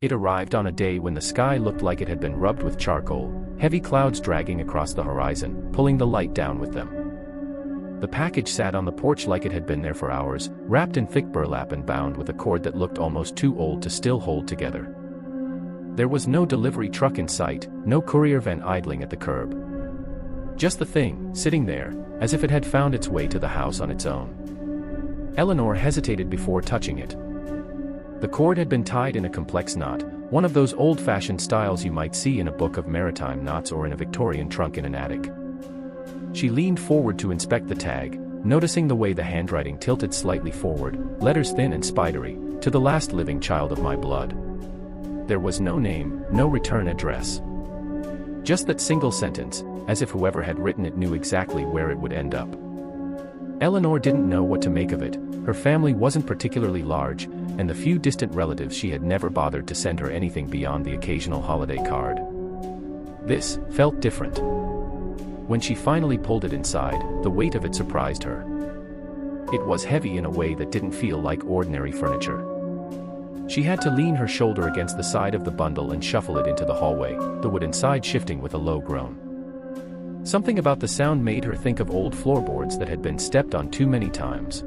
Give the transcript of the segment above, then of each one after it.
It arrived on a day when the sky looked like it had been rubbed with charcoal, heavy clouds dragging across the horizon, pulling the light down with them. The package sat on the porch like it had been there for hours, wrapped in thick burlap and bound with a cord that looked almost too old to still hold together. There was no delivery truck in sight, no courier van idling at the curb. Just the thing, sitting there, as if it had found its way to the house on its own. Eleanor hesitated before touching it. The cord had been tied in a complex knot, one of those old-fashioned styles you might see in a book of maritime knots or in a Victorian trunk in an attic. She leaned forward to inspect the tag, noticing the way the handwriting tilted slightly forward, letters thin and spidery, "To the last living child of my blood." There was no name, no return address. Just that single sentence, as if whoever had written it knew exactly where it would end up. Eleanor didn't know what to make of it. Her family wasn't particularly large, and the few distant relatives she had never bothered to send her anything beyond the occasional holiday card. This felt different. When she finally pulled it inside, the weight of it surprised her. It was heavy in a way that didn't feel like ordinary furniture. She had to lean her shoulder against the side of the bundle and shuffle it into the hallway, the wood inside shifting with a low groan. Something about the sound made her think of old floorboards that had been stepped on too many times.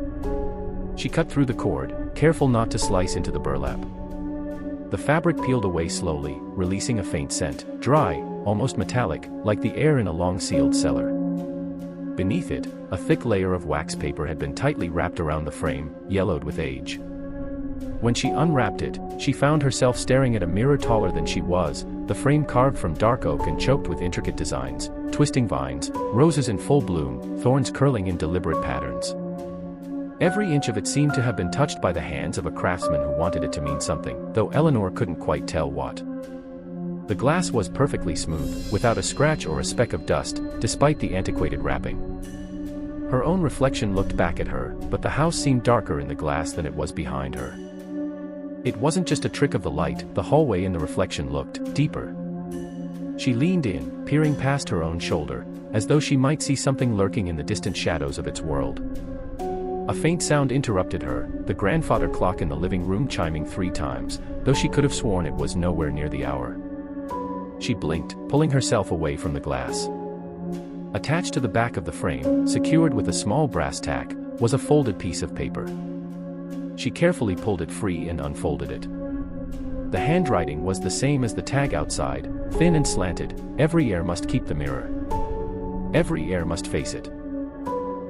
She cut through the cord, careful not to slice into the burlap. The fabric peeled away slowly, releasing a faint scent, dry, almost metallic, like the air in a long-sealed cellar. Beneath it, a thick layer of wax paper had been tightly wrapped around the frame, yellowed with age. When she unwrapped it, she found herself staring at a mirror taller than she was, the frame carved from dark oak and choked with intricate designs, twisting vines, roses in full bloom, thorns curling in deliberate patterns. Every inch of it seemed to have been touched by the hands of a craftsman who wanted it to mean something, though Eleanor couldn't quite tell what. The glass was perfectly smooth, without a scratch or a speck of dust, despite the antiquated wrapping. Her own reflection looked back at her, but the house seemed darker in the glass than it was behind her. It wasn't just a trick of the light, the hallway in the reflection looked deeper. She leaned in, peering past her own shoulder, as though she might see something lurking in the distant shadows of its world. A faint sound interrupted her, the grandfather clock in the living room chiming 3 times, though she could have sworn it was nowhere near the hour. She blinked, pulling herself away from the glass. Attached to the back of the frame, secured with a small brass tack, was a folded piece of paper. She carefully pulled it free and unfolded it. The handwriting was the same as the tag outside, thin and slanted. "Every air must keep the mirror. Every air must face it.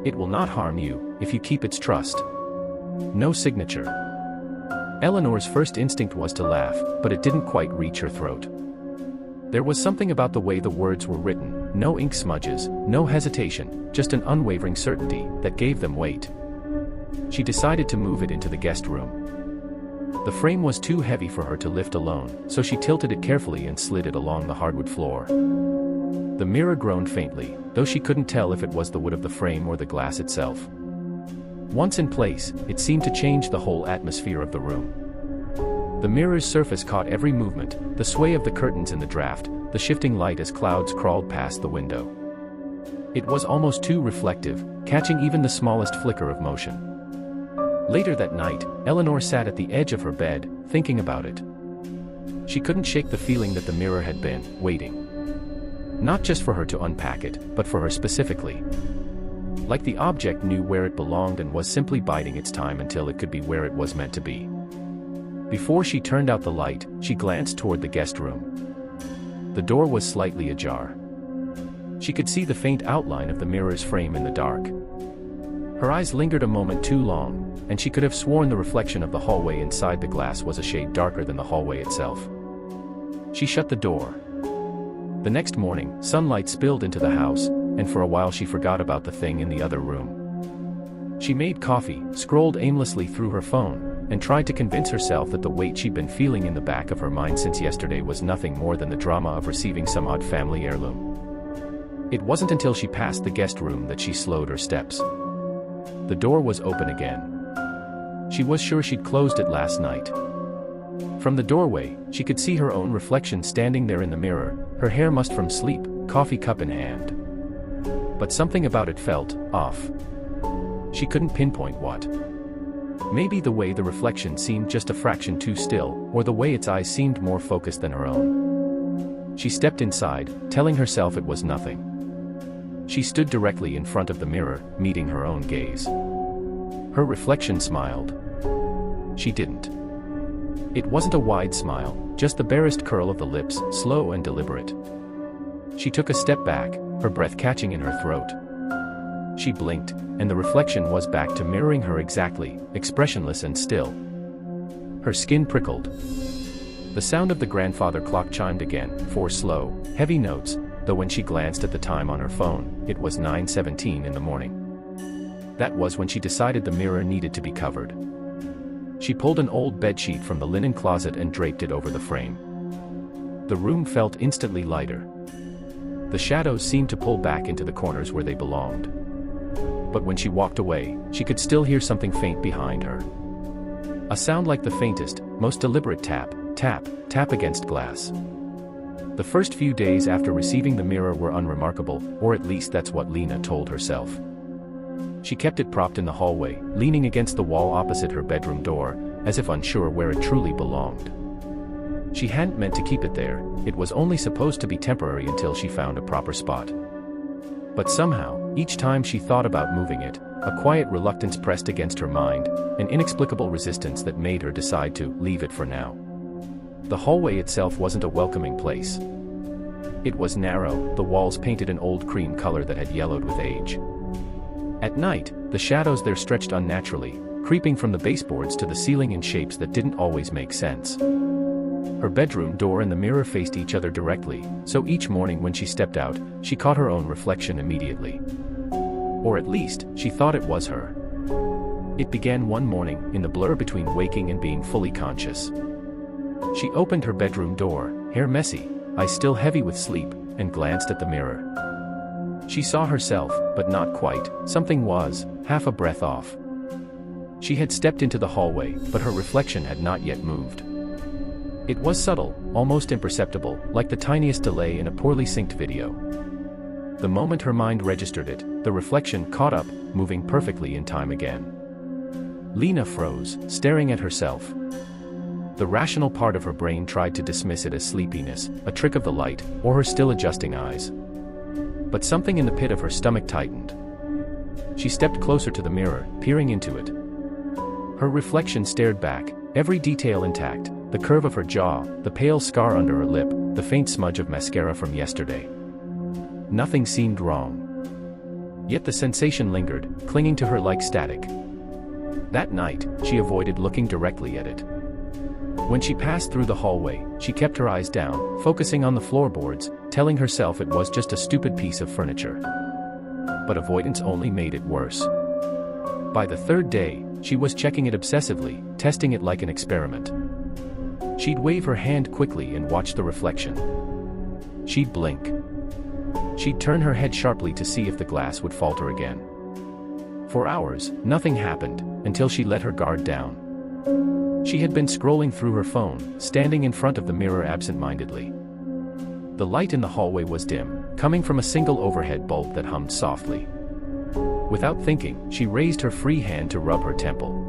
It will not harm you, if you keep its trust." No signature. Eleanor's first instinct was to laugh, but it didn't quite reach her throat. There was something about the way the words were written, no ink smudges, no hesitation, just an unwavering certainty, that gave them weight. She decided to move it into the guest room. The frame was too heavy for her to lift alone, so she tilted it carefully and slid it along the hardwood floor. The mirror groaned faintly, though she couldn't tell if it was the wood of the frame or the glass itself. Once in place, it seemed to change the whole atmosphere of the room. The mirror's surface caught every movement, the sway of the curtains in the draft, the shifting light as clouds crawled past the window. It was almost too reflective, catching even the smallest flicker of motion. Later that night, Eleanor sat at the edge of her bed, thinking about it. She couldn't shake the feeling that the mirror had been waiting. Not just for her to unpack it, but for her specifically. Like the object knew where it belonged and was simply biding its time until it could be where it was meant to be. Before she turned out the light, she glanced toward the guest room. The door was slightly ajar. She could see the faint outline of the mirror's frame in the dark. Her eyes lingered a moment too long, and she could have sworn the reflection of the hallway inside the glass was a shade darker than the hallway itself. She shut the door. The next morning, sunlight spilled into the house, and for a while she forgot about the thing in the other room. She made coffee, scrolled aimlessly through her phone, and tried to convince herself that the weight she'd been feeling in the back of her mind since yesterday was nothing more than the drama of receiving some odd family heirloom. It wasn't until she passed the guest room that she slowed her steps. The door was open again. She was sure she'd closed it last night. From the doorway, she could see her own reflection standing there in the mirror, her hair mussed from sleep, coffee cup in hand. But something about it felt off. She couldn't pinpoint what. Maybe the way the reflection seemed just a fraction too still, or the way its eyes seemed more focused than her own. She stepped inside, telling herself it was nothing. She stood directly in front of the mirror, meeting her own gaze. Her reflection smiled. She didn't. It wasn't a wide smile, just the barest curl of the lips, slow and deliberate. She took a step back, her breath catching in her throat. She blinked, and the reflection was back to mirroring her exactly, expressionless and still. Her skin prickled. The sound of the grandfather clock chimed again, 4 slow, heavy notes, though when she glanced at the time on her phone, it was 9:17 in the morning. That was when she decided the mirror needed to be covered. She pulled an old bedsheet from the linen closet and draped it over the frame. The room felt instantly lighter. The shadows seemed to pull back into the corners where they belonged. But when she walked away, she could still hear something faint behind her. A sound like the faintest, most deliberate tap, tap, tap against glass. The first few days after receiving the mirror were unremarkable, or at least that's what Lena told herself. She kept it propped in the hallway, leaning against the wall opposite her bedroom door, as if unsure where it truly belonged. She hadn't meant to keep it there, it was only supposed to be temporary until she found a proper spot. But somehow, each time she thought about moving it, a quiet reluctance pressed against her mind, an inexplicable resistance that made her decide to leave it for now. The hallway itself wasn't a welcoming place. It was narrow, the walls painted an old cream color that had yellowed with age. At night, the shadows there stretched unnaturally, creeping from the baseboards to the ceiling in shapes that didn't always make sense. Her bedroom door and the mirror faced each other directly, so each morning when she stepped out, she caught her own reflection immediately. Or at least, she thought it was her. It began one morning, in the blur between waking and being fully conscious. She opened her bedroom door, hair messy, eyes still heavy with sleep, and glanced at the mirror. She saw herself, but not quite, something was, half a breath off. She had stepped into the hallway, but her reflection had not yet moved. It was subtle, almost imperceptible, like the tiniest delay in a poorly synced video. The moment her mind registered it, the reflection caught up, moving perfectly in time again. Lena froze, staring at herself. The rational part of her brain tried to dismiss it as sleepiness, a trick of the light, or her still adjusting eyes. But something in the pit of her stomach tightened. She stepped closer to the mirror, peering into it. Her reflection stared back, every detail intact, the curve of her jaw, the pale scar under her lip, the faint smudge of mascara from yesterday. Nothing seemed wrong. Yet the sensation lingered, clinging to her like static. That night, she avoided looking directly at it. When she passed through the hallway, she kept her eyes down, focusing on the floorboards, telling herself it was just a stupid piece of furniture. But avoidance only made it worse. By the third day, she was checking it obsessively, testing it like an experiment. She'd wave her hand quickly and watch the reflection. She'd blink. She'd turn her head sharply to see if the glass would falter again. For hours, nothing happened, until she let her guard down. She had been scrolling through her phone, standing in front of the mirror absent-mindedly. The light in the hallway was dim, coming from a single overhead bulb that hummed softly. Without thinking, she raised her free hand to rub her temple.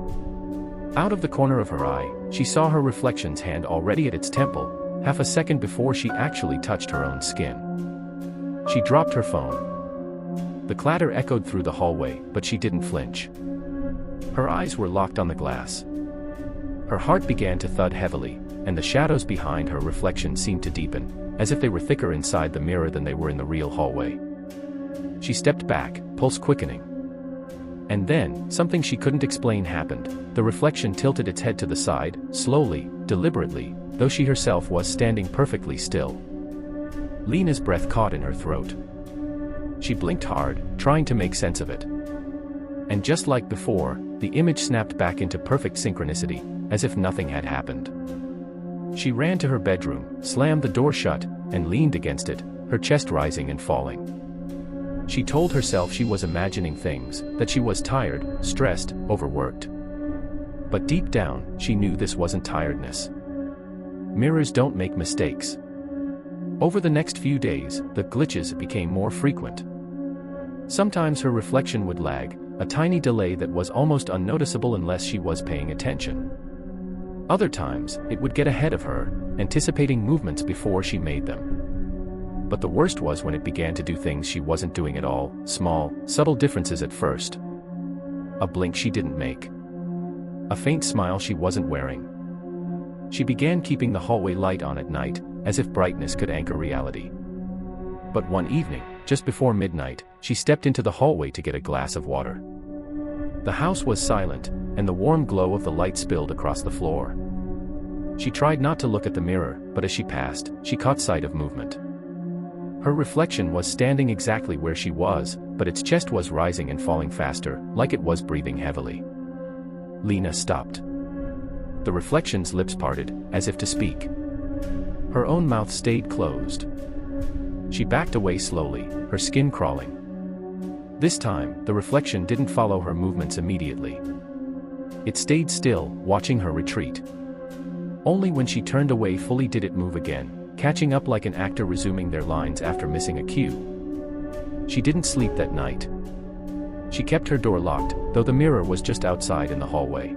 Out of the corner of her eye, she saw her reflection's hand already at its temple, half a second before she actually touched her own skin. She dropped her phone. The clatter echoed through the hallway, but she didn't flinch. Her eyes were locked on the glass. Her heart began to thud heavily, and the shadows behind her reflection seemed to deepen, as if they were thicker inside the mirror than they were in the real hallway. She stepped back, pulse quickening. And then, something she couldn't explain happened. The reflection tilted its head to the side, slowly, deliberately, though she herself was standing perfectly still. Lena's breath caught in her throat. She blinked hard, trying to make sense of it. And just like before, the image snapped back into perfect synchronicity, as if nothing had happened. She ran to her bedroom, slammed the door shut, and leaned against it, her chest rising and falling. She told herself she was imagining things, that she was tired, stressed, overworked. But deep down, she knew this wasn't tiredness. Mirrors don't make mistakes. Over the next few days, the glitches became more frequent. Sometimes her reflection would lag, a tiny delay that was almost unnoticeable unless she was paying attention. Other times, it would get ahead of her, anticipating movements before she made them. But the worst was when it began to do things she wasn't doing at all, small, subtle differences at first. A blink she didn't make. A faint smile she wasn't wearing. She began keeping the hallway light on at night, as if brightness could anchor reality. But one evening, just before midnight, she stepped into the hallway to get a glass of water. The house was silent, and the warm glow of the light spilled across the floor. She tried not to look at the mirror, but as she passed, she caught sight of movement. Her reflection was standing exactly where she was, but its chest was rising and falling faster, like it was breathing heavily. Lena stopped. The reflection's lips parted, as if to speak. Her own mouth stayed closed. She backed away slowly, her skin crawling. This time, the reflection didn't follow her movements immediately. It stayed still, watching her retreat. Only when she turned away fully did it move again, catching up like an actor resuming their lines after missing a cue. She didn't sleep that night. She kept her door locked, though the mirror was just outside in the hallway.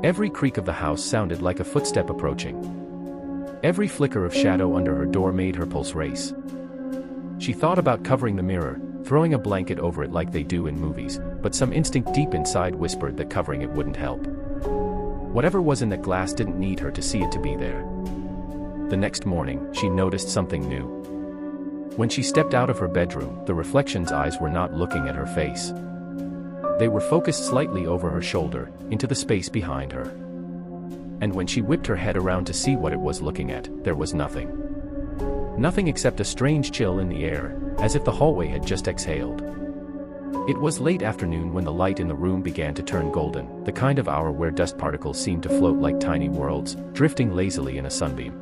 Every creak of the house sounded like a footstep approaching. Every flicker of shadow under her door made her pulse race. She thought about covering the mirror, throwing a blanket over it like they do in movies, but some instinct deep inside whispered that covering it wouldn't help. Whatever was in that glass didn't need her to see it to be there. The next morning, she noticed something new. When she stepped out of her bedroom, the reflection's eyes were not looking at her face. They were focused slightly over her shoulder, into the space behind her. And when she whipped her head around to see what it was looking at, there was nothing. Nothing except a strange chill in the air, as if the hallway had just exhaled. It was late afternoon when the light in the room began to turn golden, the kind of hour where dust particles seemed to float like tiny worlds, drifting lazily in a sunbeam.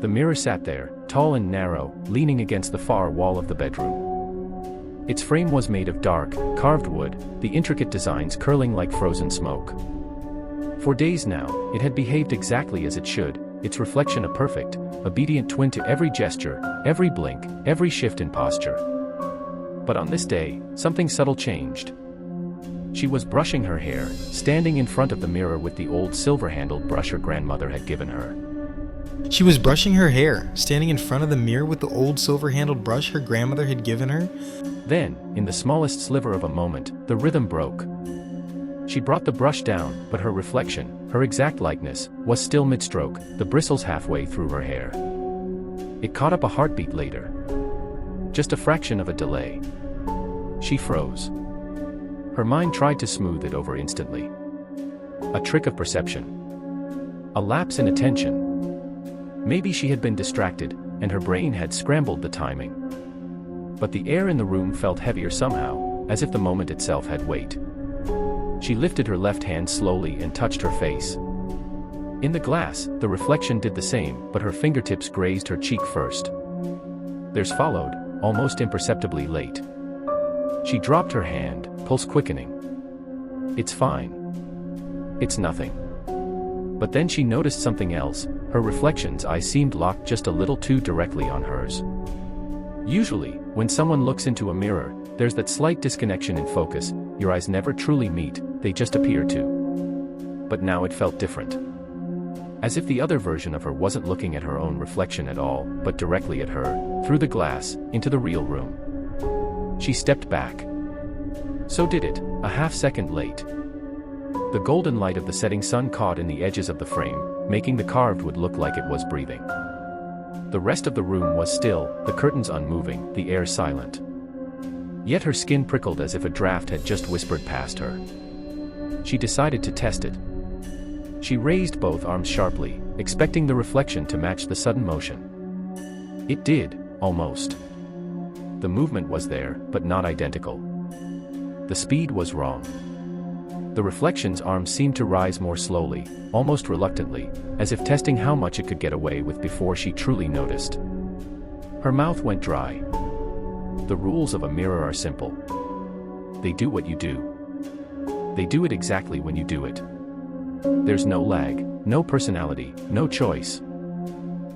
The mirror sat there, tall and narrow, leaning against the far wall of the bedroom. Its frame was made of dark, carved wood, the intricate designs curling like frozen smoke. For days now, it had behaved exactly as it should, its reflection a perfect, obedient twin to every gesture, every blink, every shift in posture. But on this day, something subtle changed. She was brushing her hair, standing in front of the mirror with the old silver-handled brush her grandmother had given her. She was brushing her hair, standing in front of the mirror with the old silver-handled brush her grandmother had given her. Then, in the smallest sliver of a moment, the rhythm broke. She brought the brush down, but her reflection, her exact likeness, was still mid-stroke, the bristles halfway through her hair. It caught up a heartbeat later. Just a fraction of a delay. She froze. Her mind tried to smooth it over instantly. A trick of perception. A lapse in attention. Maybe she had been distracted, and her brain had scrambled the timing. But the air in the room felt heavier somehow, as if the moment itself had weight. She lifted her left hand slowly and touched her face. In the glass, the reflection did the same, but her fingertips grazed her cheek first. Theirs followed, almost imperceptibly late. She dropped her hand, pulse quickening. It's fine. It's nothing. But then she noticed something else. Her reflection's eyes seemed locked just a little too directly on hers. Usually, when someone looks into a mirror, there's that slight disconnection in focus. Your eyes never truly meet, they just appear to. But now it felt different. As if the other version of her wasn't looking at her own reflection at all, but directly at her, through the glass, into the real room. She stepped back. So did it, a half-second late. The golden light of the setting sun caught in the edges of the frame, making the carved wood look like it was breathing. The rest of the room was still, the curtains unmoving, the air silent. Yet her skin prickled as if a draft had just whispered past her. She decided to test it. She raised both arms sharply, expecting the reflection to match the sudden motion. It did, almost. The movement was there, but not identical. The speed was wrong. The reflection's arms seemed to rise more slowly, almost reluctantly, as if testing how much it could get away with before she truly noticed. Her mouth went dry. The rules of a mirror are simple. They do what you do. They do it exactly when you do it. There's no lag, no personality, no choice.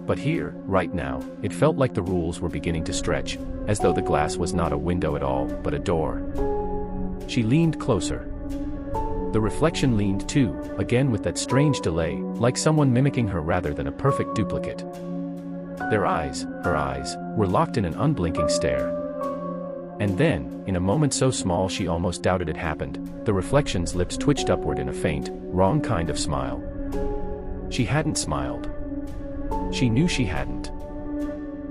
But here, right now, it felt like the rules were beginning to stretch, as though the glass was not a window at all, but a door. She leaned closer. The reflection leaned too, again with that strange delay, like someone mimicking her rather than a perfect duplicate. Her eyes, were locked in an unblinking stare. And then, in a moment so small she almost doubted it happened, the reflection's lips twitched upward in a faint, wrong kind of smile. She hadn't smiled. She knew she hadn't.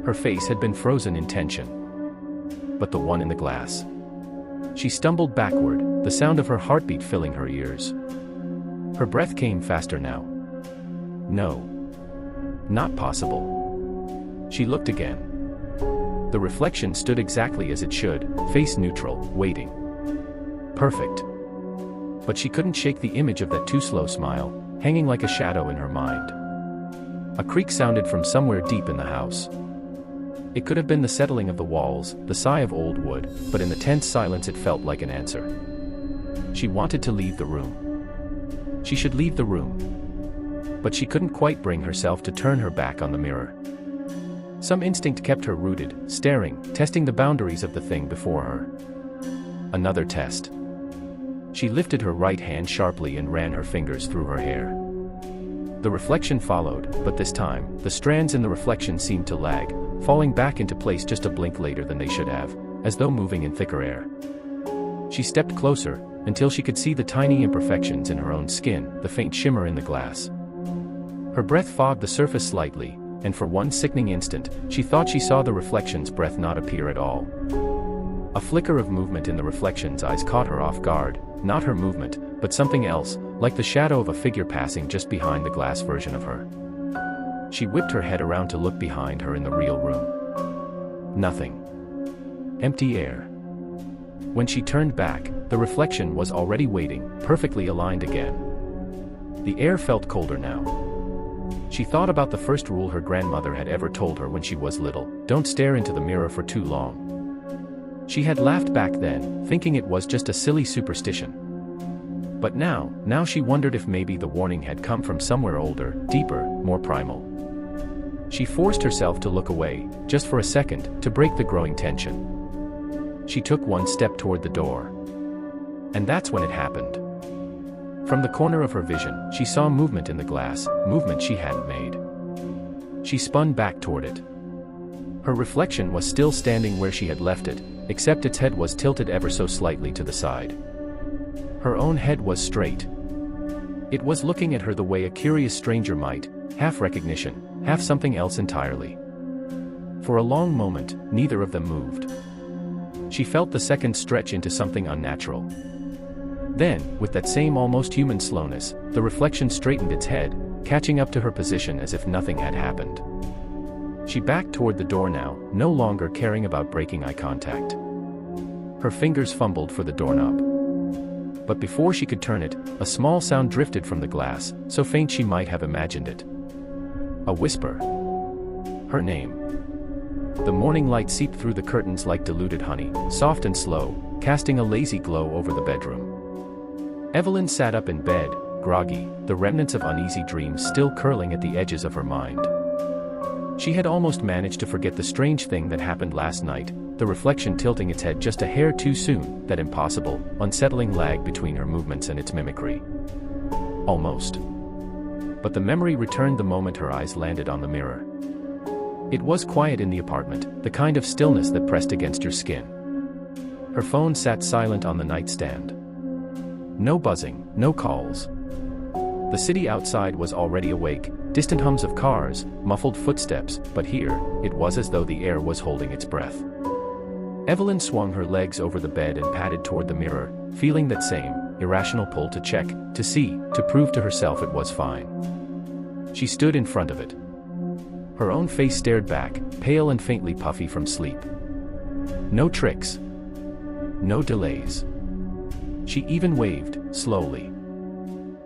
Her face had been frozen in tension. But the one in the glass. She stumbled backward, the sound of her heartbeat filling her ears. Her breath came faster now. No. Not possible. She looked again. The reflection stood exactly as it should, face neutral, waiting. Perfect. But she couldn't shake the image of that too slow smile, hanging like a shadow in her mind. A creak sounded from somewhere deep in the house. It could have been the settling of the walls, the sigh of old wood, but in the tense silence it felt like an answer. She wanted to leave the room. She should leave the room. But she couldn't quite bring herself to turn her back on the mirror. Some instinct kept her rooted, staring, testing the boundaries of the thing before her. Another test. She lifted her right hand sharply and ran her fingers through her hair. The reflection followed, but this time, the strands in the reflection seemed to lag, falling back into place just a blink later than they should have, as though moving in thicker air. She stepped closer, until she could see the tiny imperfections in her own skin, the faint shimmer in the glass. Her breath fogged the surface slightly, and for one sickening instant, she thought she saw the reflection's breath not appear at all. A flicker of movement in the reflection's eyes caught her off guard, not her movement, but something else, like the shadow of a figure passing just behind the glass version of her. She whipped her head around to look behind her in the real room. Nothing. Empty air. When she turned back, the reflection was already waiting, perfectly aligned again. The air felt colder now. She thought about the first rule her grandmother had ever told her when she was little: don't stare into the mirror for too long. She had laughed back then, thinking it was just a silly superstition. But now she wondered if maybe the warning had come from somewhere older, deeper, more primal. She forced herself to look away, just for a second, to break the growing tension. She took one step toward the door. And that's when it happened. From the corner of her vision, she saw movement in the glass, movement she hadn't made. She spun back toward it. Her reflection was still standing where she had left it, except its head was tilted ever so slightly to the side. Her own head was straight. It was looking at her the way a curious stranger might, half recognition, half something else entirely. For a long moment, neither of them moved. She felt the second stretch into something unnatural. Then, with that same almost human slowness, the reflection straightened its head, catching up to her position as if nothing had happened. She backed toward the door now, no longer caring about breaking eye contact. Her fingers fumbled for the doorknob. But before she could turn it, a small sound drifted from the glass, so faint she might have imagined it. A whisper. Her name. The morning light seeped through the curtains like diluted honey, soft and slow, casting a lazy glow over the bedroom. Evelyn sat up in bed, groggy, the remnants of uneasy dreams still curling at the edges of her mind. She had almost managed to forget the strange thing that happened last night, the reflection tilting its head just a hair too soon, that impossible, unsettling lag between her movements and its mimicry. Almost. But the memory returned the moment her eyes landed on the mirror. It was quiet in the apartment, the kind of stillness that pressed against your skin. Her phone sat silent on the nightstand. No buzzing, no calls. The city outside was already awake, distant hums of cars, muffled footsteps, but here, it was as though the air was holding its breath. Evelyn swung her legs over the bed and padded toward the mirror, feeling that same, irrational pull to check, to see, to prove to herself it was fine. She stood in front of it. Her own face stared back, pale and faintly puffy from sleep. No tricks. No delays. She even waved, slowly.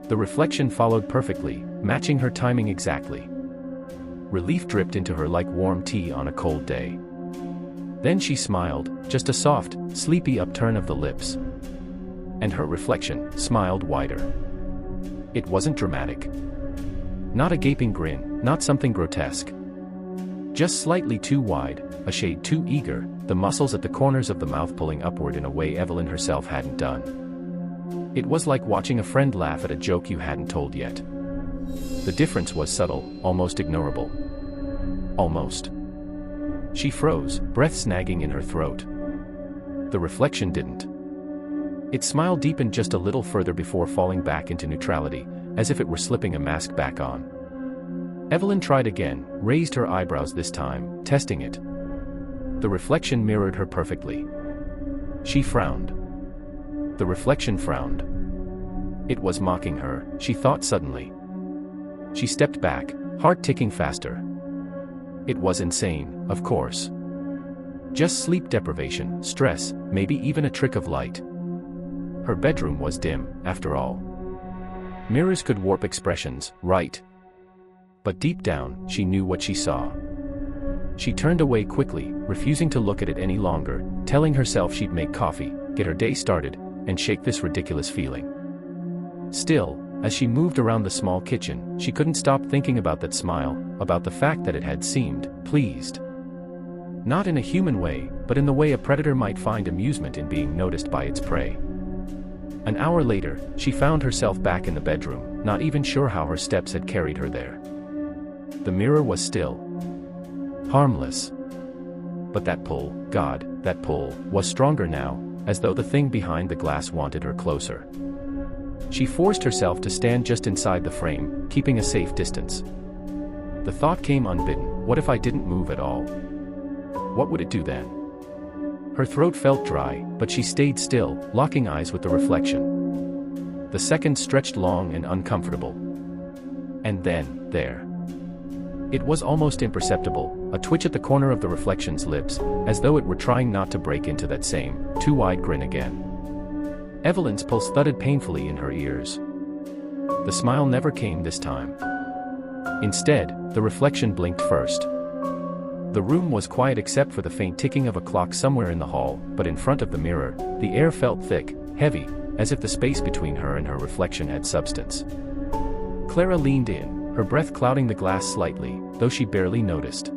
The reflection followed perfectly, matching her timing exactly. Relief dripped into her like warm tea on a cold day. Then she smiled, just a soft, sleepy upturn of the lips. And her reflection smiled wider. It wasn't dramatic. Not a gaping grin, not something grotesque. Just slightly too wide, a shade too eager, the muscles at the corners of the mouth pulling upward in a way Evelyn herself hadn't done. It was like watching a friend laugh at a joke you hadn't told yet. The difference was subtle, almost ignorable. Almost. She froze, breath snagging in her throat. The reflection didn't. Its smile deepened just a little further before falling back into neutrality, as if it were slipping a mask back on. Evelyn tried again, raised her eyebrows this time, testing it. The reflection mirrored her perfectly. She frowned. The reflection frowned. It was mocking her, she thought suddenly. She stepped back, heart ticking faster. It was insane, of course. Just sleep deprivation, stress, maybe even a trick of light. Her bedroom was dim, after all. Mirrors could warp expressions, right? But deep down, she knew what she saw. She turned away quickly, refusing to look at it any longer, telling herself she'd make coffee, get her day started, and shake this ridiculous feeling. Still, as she moved around the small kitchen, she couldn't stop thinking about that smile, about the fact that it had seemed pleased. Not in a human way, but in the way a predator might find amusement in being noticed by its prey. An hour later, she found herself back in the bedroom, not even sure how her steps had carried her there. The mirror was still. Harmless. But that pull, God, that pull, was stronger now, as though the thing behind the glass wanted her closer. She forced herself to stand just inside the frame, keeping a safe distance. The thought came unbidden, what if I didn't move at all? What would it do then? Her throat felt dry, but she stayed still, locking eyes with the reflection. The seconds stretched long and uncomfortable. And then, there. It was almost imperceptible, a twitch at the corner of the reflection's lips, as though it were trying not to break into that same, too wide grin again. Evelyn's pulse thudded painfully in her ears. The smile never came this time. Instead, the reflection blinked first. The room was quiet except for the faint ticking of a clock somewhere in the hall, but in front of the mirror, the air felt thick, heavy, as if the space between her and her reflection had substance. Clara leaned in, her breath clouding the glass slightly, though she barely noticed.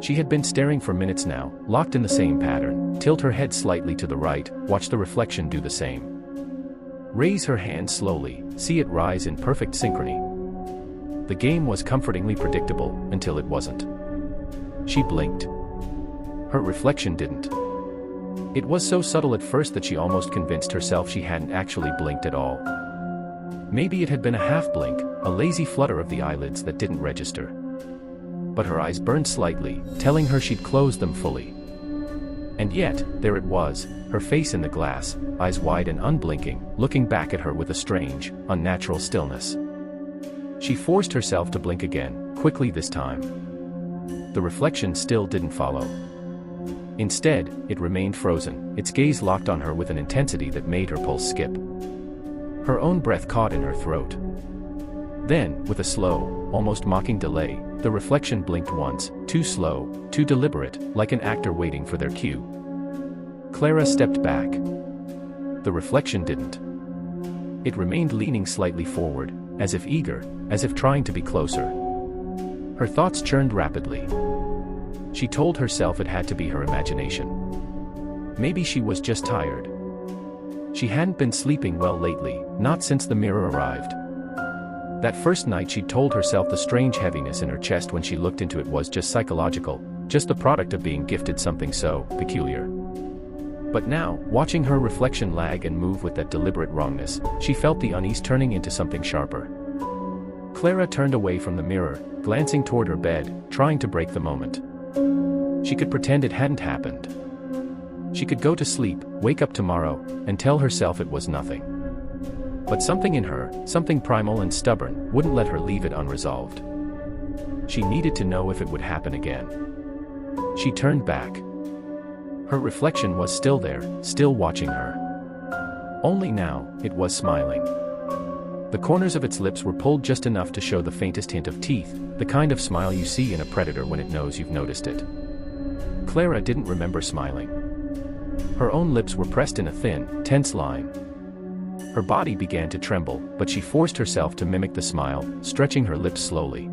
She had been staring for minutes now, locked in the same pattern, tilt her head slightly to the right, watch the reflection do the same. Raise her hand slowly, see it rise in perfect synchrony. The game was comfortingly predictable, until it wasn't. She blinked. Her reflection didn't. It was so subtle at first that she almost convinced herself she hadn't actually blinked at all. Maybe it had been a half-blink, a lazy flutter of the eyelids that didn't register. But her eyes burned slightly, telling her she'd closed them fully. And yet, there it was, her face in the glass, eyes wide and unblinking, looking back at her with a strange, unnatural stillness. She forced herself to blink again, quickly this time. The reflection still didn't follow. Instead, it remained frozen, its gaze locked on her with an intensity that made her pulse skip. Her own breath caught in her throat. Then, with a slow, almost mocking delay, the reflection blinked once, too slow, too deliberate, like an actor waiting for their cue. Clara stepped back. The reflection didn't. It remained leaning slightly forward, as if eager, as if trying to be closer. Her thoughts churned rapidly. She told herself it had to be her imagination. Maybe she was just tired. She hadn't been sleeping well lately, not since the mirror arrived. That first night she'd told herself the strange heaviness in her chest when she looked into it was just psychological, just the product of being gifted something so peculiar. But now, watching her reflection lag and move with that deliberate wrongness, she felt the unease turning into something sharper. Clara turned away from the mirror, glancing toward her bed, trying to break the moment. She could pretend it hadn't happened. She could go to sleep, wake up tomorrow, and tell herself it was nothing. But something in her, something primal and stubborn, wouldn't let her leave it unresolved. She needed to know if it would happen again. She turned back. Her reflection was still there, still watching her. Only now, it was smiling. The corners of its lips were pulled just enough to show the faintest hint of teeth, the kind of smile you see in a predator when it knows you've noticed it. Clara didn't remember smiling. Her own lips were pressed in a thin, tense line. Her body began to tremble, but she forced herself to mimic the smile, stretching her lips slowly.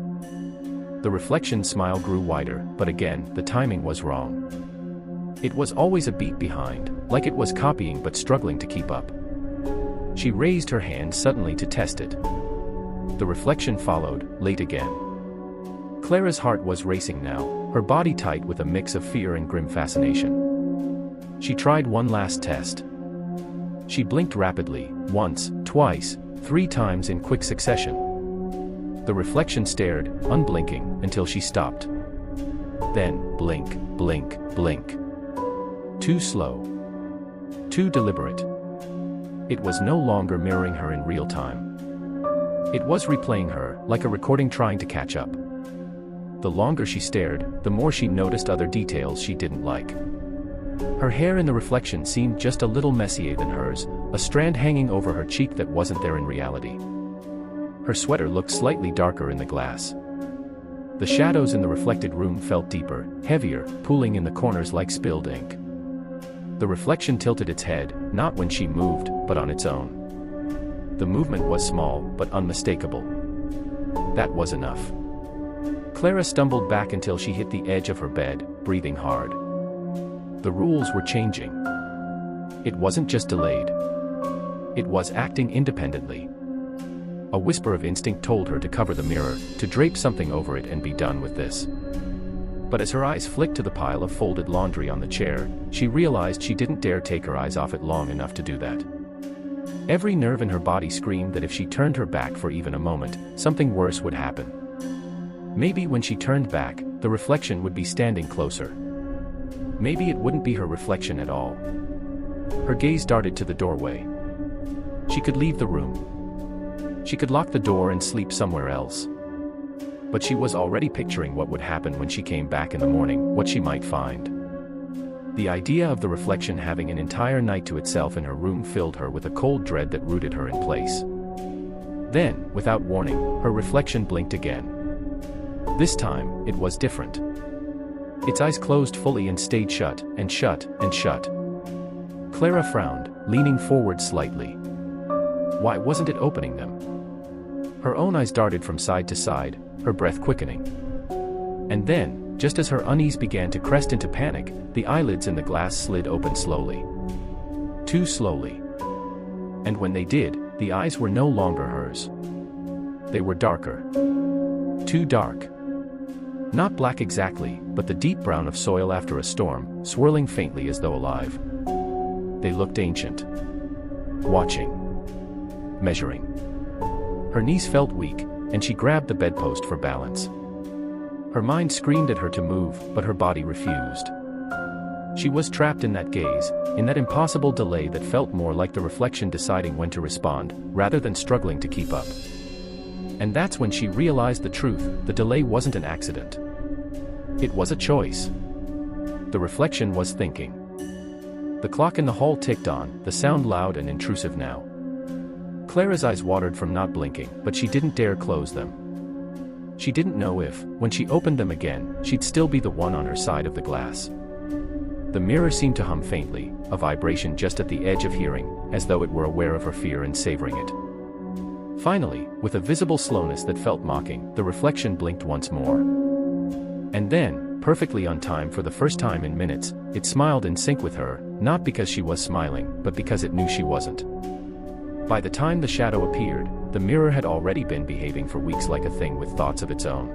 The reflection's smile grew wider, but again, the timing was wrong. It was always a beat behind, like it was copying but struggling to keep up. She raised her hand suddenly to test it. The reflection followed, late again. Clara's heart was racing now, her body tight with a mix of fear and grim fascination. She tried one last test. She blinked rapidly, once, twice, 3 times in quick succession. The reflection stared, unblinking, until she stopped. Then, blink, blink, blink. Too slow. Too deliberate. It was no longer mirroring her in real time. It was replaying her, like a recording trying to catch up. The longer she stared, the more she noticed other details she didn't like. Her hair in the reflection seemed just a little messier than hers, a strand hanging over her cheek that wasn't there in reality. Her sweater looked slightly darker in the glass. The shadows in the reflected room felt deeper, heavier, pooling in the corners like spilled ink. The reflection tilted its head, not when she moved, but on its own. The movement was small, but unmistakable. That was enough. Clara stumbled back until she hit the edge of her bed, breathing hard. The rules were changing. It wasn't just delayed. It was acting independently. A whisper of instinct told her to cover the mirror, to drape something over it and be done with this. But as her eyes flicked to the pile of folded laundry on the chair, she realized she didn't dare take her eyes off it long enough to do that. Every nerve in her body screamed that if she turned her back for even a moment, something worse would happen. Maybe when she turned back, the reflection would be standing closer. Maybe it wouldn't be her reflection at all. Her gaze darted to the doorway. She could leave the room. She could lock the door and sleep somewhere else. But she was already picturing what would happen when she came back in the morning, what she might find. The idea of the reflection having an entire night to itself in her room filled her with a cold dread that rooted her in place. Then, without warning, her reflection blinked again. This time, it was different. Its eyes closed fully and stayed shut, and shut, and shut. Clara frowned, leaning forward slightly. Why wasn't it opening them? Her own eyes darted from side to side, her breath quickening. And then, just as her unease began to crest into panic, the eyelids in the glass slid open slowly. Too slowly. And when they did, the eyes were no longer hers. They were darker. Too dark. Not black exactly, but the deep brown of soil after a storm, swirling faintly as though alive. They looked ancient. Watching. Measuring. Her knees felt weak, and she grabbed the bedpost for balance. Her mind screamed at her to move, but her body refused. She was trapped in that gaze, in that impossible delay that felt more like the reflection deciding when to respond, rather than struggling to keep up. And that's when she realized the truth: the delay wasn't an accident. It was a choice. The reflection was thinking. The clock in the hall ticked on, the sound loud and intrusive now. Clara's eyes watered from not blinking, but she didn't dare close them. She didn't know if, when she opened them again, she'd still be the one on her side of the glass. The mirror seemed to hum faintly, a vibration just at the edge of hearing, as though it were aware of her fear and savoring it. Finally, with a visible slowness that felt mocking, the reflection blinked once more. And then, perfectly on time for the first time in minutes, it smiled in sync with her, not because she was smiling, but because it knew she wasn't. By the time the shadow appeared, the mirror had already been behaving for weeks like a thing with thoughts of its own.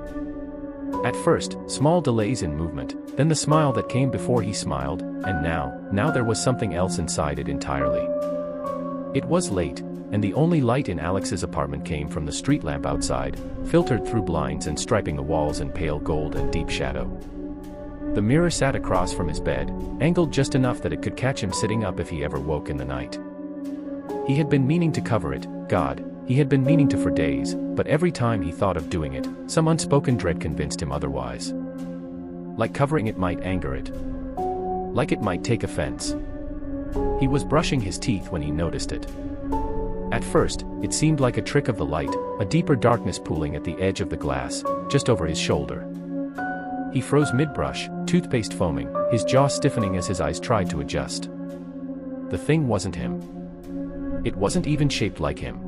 At first, small delays in movement, then the smile that came before he smiled, and now there was something else inside it entirely. It was late, and the only light in Alex's apartment came from the street lamp outside, filtered through blinds and striping the walls in pale gold and deep shadow. The mirror sat across from his bed, angled just enough that it could catch him sitting up if he ever woke in the night. He had been meaning to cover it, God, he had been meaning to for days, but every time he thought of doing it, some unspoken dread convinced him otherwise. Like covering it might anger it. Like it might take offense. He was brushing his teeth when he noticed it. At first, it seemed like a trick of the light, a deeper darkness pooling at the edge of the glass, just over his shoulder. He froze mid-brush, toothpaste foaming, his jaw stiffening as his eyes tried to adjust. The thing wasn't him. It wasn't even shaped like him.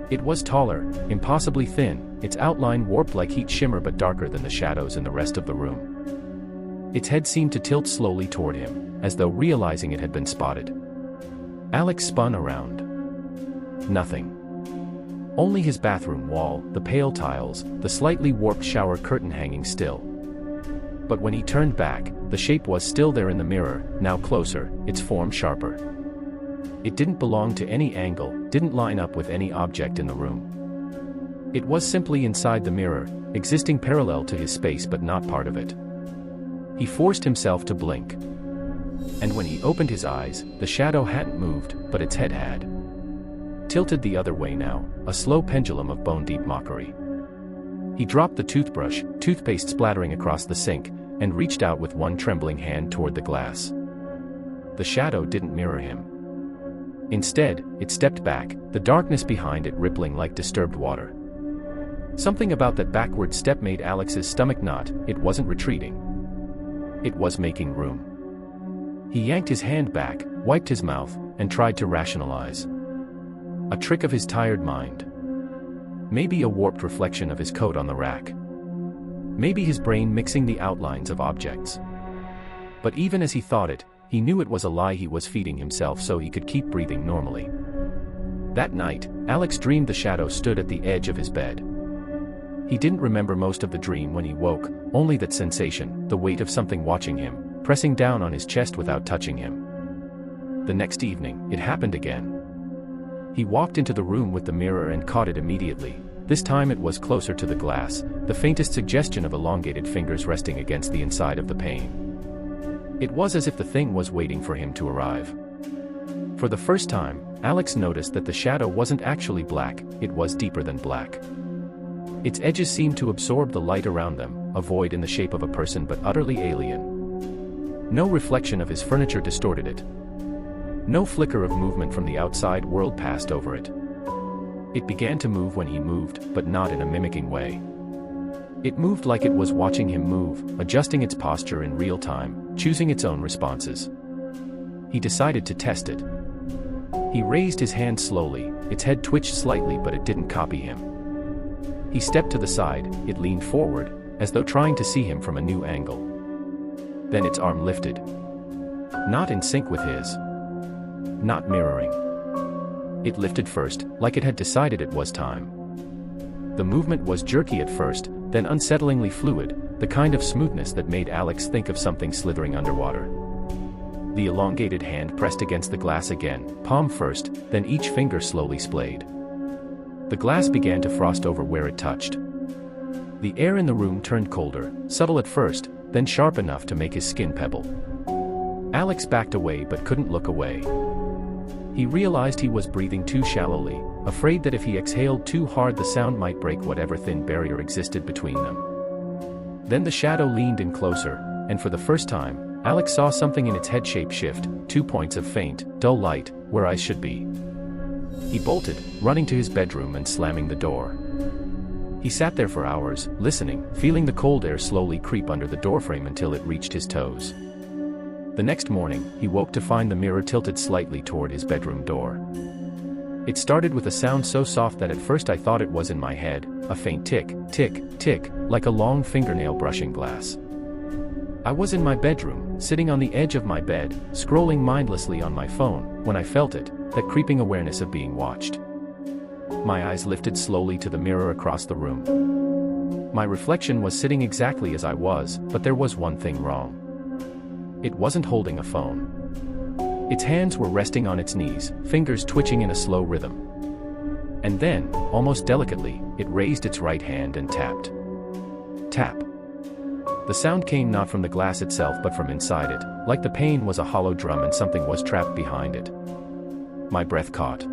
It was taller, impossibly thin, its outline warped like heat shimmer but darker than the shadows in the rest of the room. Its head seemed to tilt slowly toward him, as though realizing it had been spotted. Alex spun around. Nothing. Only his bathroom wall, the pale tiles, the slightly warped shower curtain hanging still. But when he turned back, the shape was still there in the mirror, now closer, its form sharper. It didn't belong to any angle, didn't line up with any object in the room. It was simply inside the mirror, existing parallel to his space but not part of it. He forced himself to blink. And when he opened his eyes, the shadow hadn't moved, but its head had. Tilted the other way now, a slow pendulum of bone-deep mockery. He dropped the toothbrush, toothpaste splattering across the sink, and reached out with one trembling hand toward the glass. The shadow didn't mirror him. Instead, it stepped back, the darkness behind it rippling like disturbed water. Something about that backward step made Alex's stomach knot. It wasn't retreating. It was making room. He yanked his hand back, wiped his mouth, and tried to rationalize. A trick of his tired mind. Maybe a warped reflection of his coat on the rack. Maybe his brain mixing the outlines of objects. But even as he thought it, he knew it was a lie he was feeding himself so he could keep breathing normally. That night, Alex dreamed the shadow stood at the edge of his bed. He didn't remember most of the dream when he woke, only that sensation, the weight of something watching him, pressing down on his chest without touching him. The next evening, it happened again. He walked into the room with the mirror and caught it immediately. This time it was closer to the glass, the faintest suggestion of elongated fingers resting against the inside of the pane. It was as if the thing was waiting for him to arrive. For the first time, Alex noticed that the shadow wasn't actually black, it was deeper than black. Its edges seemed to absorb the light around them, a void in the shape of a person but utterly alien. No reflection of his furniture distorted it. No flicker of movement from the outside world passed over it. It began to move when he moved, but not in a mimicking way. It moved like it was watching him move, adjusting its posture in real time, choosing its own responses. He decided to test it. He raised his hand slowly, its head twitched slightly but it didn't copy him. He stepped to the side, it leaned forward, as though trying to see him from a new angle. Then its arm lifted. Not in sync with his. Not mirroring. It lifted first, like it had decided it was time. The movement was jerky at first, then unsettlingly fluid, the kind of smoothness that made Alex think of something slithering underwater. The elongated hand pressed against the glass again, palm first, then each finger slowly splayed. The glass began to frost over where it touched. The air in the room turned colder, subtle at first, then sharp enough to make his skin pebble. Alex backed away but couldn't look away. He realized he was breathing too shallowly, afraid that if he exhaled too hard the sound might break whatever thin barrier existed between them. Then the shadow leaned in closer, and for the first time, Alex saw something in its head shape shift, 2 points of faint, dull light, where eyes should be. He bolted, running to his bedroom and slamming the door. He sat there for hours, listening, feeling the cold air slowly creep under the doorframe until it reached his toes. The next morning, he woke to find the mirror tilted slightly toward his bedroom door. It started with a sound so soft that at first I thought it was in my head, a faint tick, tick, tick, like a long fingernail brushing glass. I was in my bedroom, sitting on the edge of my bed, scrolling mindlessly on my phone, when I felt it, that creeping awareness of being watched. My eyes lifted slowly to the mirror across the room. My reflection was sitting exactly as I was, but there was one thing wrong. It wasn't holding a phone. Its hands were resting on its knees, fingers twitching in a slow rhythm. And then, almost delicately, it raised its right hand and tapped. Tap. The sound came not from the glass itself but from inside it, like the pane was a hollow drum and something was trapped behind it. My breath caught.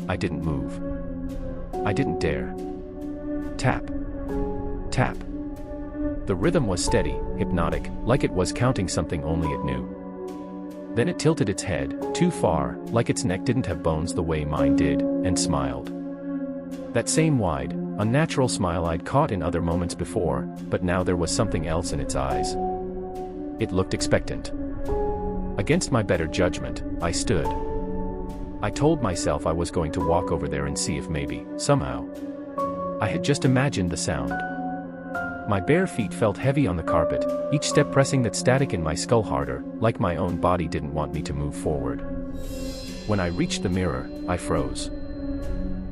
I didn't move. I didn't dare. Tap. Tap. The rhythm was steady, hypnotic, like it was counting something only it knew. Then it tilted its head, too far, like its neck didn't have bones the way mine did, and smiled. That same wide, unnatural smile I'd caught in other moments before, but now there was something else in its eyes. It looked expectant. Against my better judgment, I stood. I told myself I was going to walk over there and see if maybe, somehow. I had just imagined the sound. My bare feet felt heavy on the carpet, each step pressing that static in my skull harder, like my own body didn't want me to move forward. When I reached the mirror, I froze.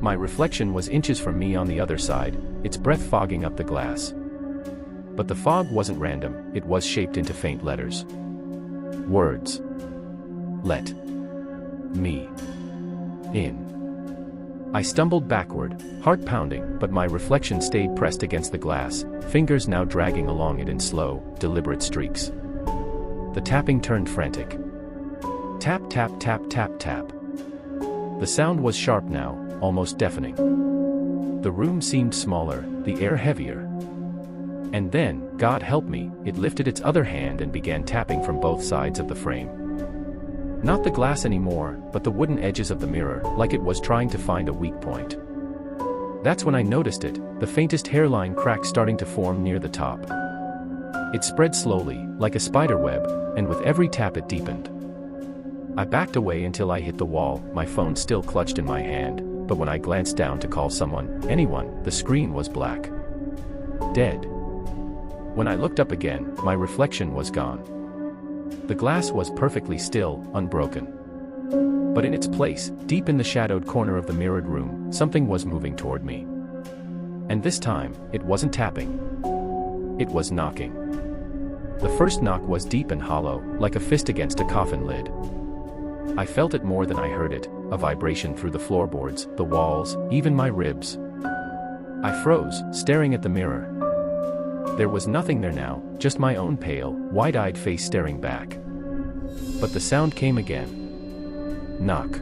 My reflection was inches from me on the other side, its breath fogging up the glass. But the fog wasn't random, it was shaped into faint letters. Words. Let me in. I stumbled backward, heart pounding, but my reflection stayed pressed against the glass, fingers now dragging along it in slow, deliberate streaks. The tapping turned frantic. Tap tap tap tap tap. The sound was sharp now, almost deafening. The room seemed smaller, the air heavier. And then, God help me, it lifted its other hand and began tapping from both sides of the frame. Not the glass anymore, but the wooden edges of the mirror, like it was trying to find a weak point. That's when I noticed it, the faintest hairline crack starting to form near the top. It spread slowly, like a spider web, and with every tap it deepened. I backed away until I hit the wall, my phone still clutched in my hand, but when I glanced down to call someone, anyone, the screen was black. Dead. When I looked up again, my reflection was gone. The glass was perfectly still, unbroken. But in its place, deep in the shadowed corner of the mirrored room, something was moving toward me. And this time, it wasn't tapping. It was knocking. The first knock was deep and hollow, like a fist against a coffin lid. I felt it more than I heard it, a vibration through the floorboards, the walls, even my ribs. I froze, staring at the mirror. There was nothing there now, just my own pale, wide-eyed face staring back. But the sound came again. Knock.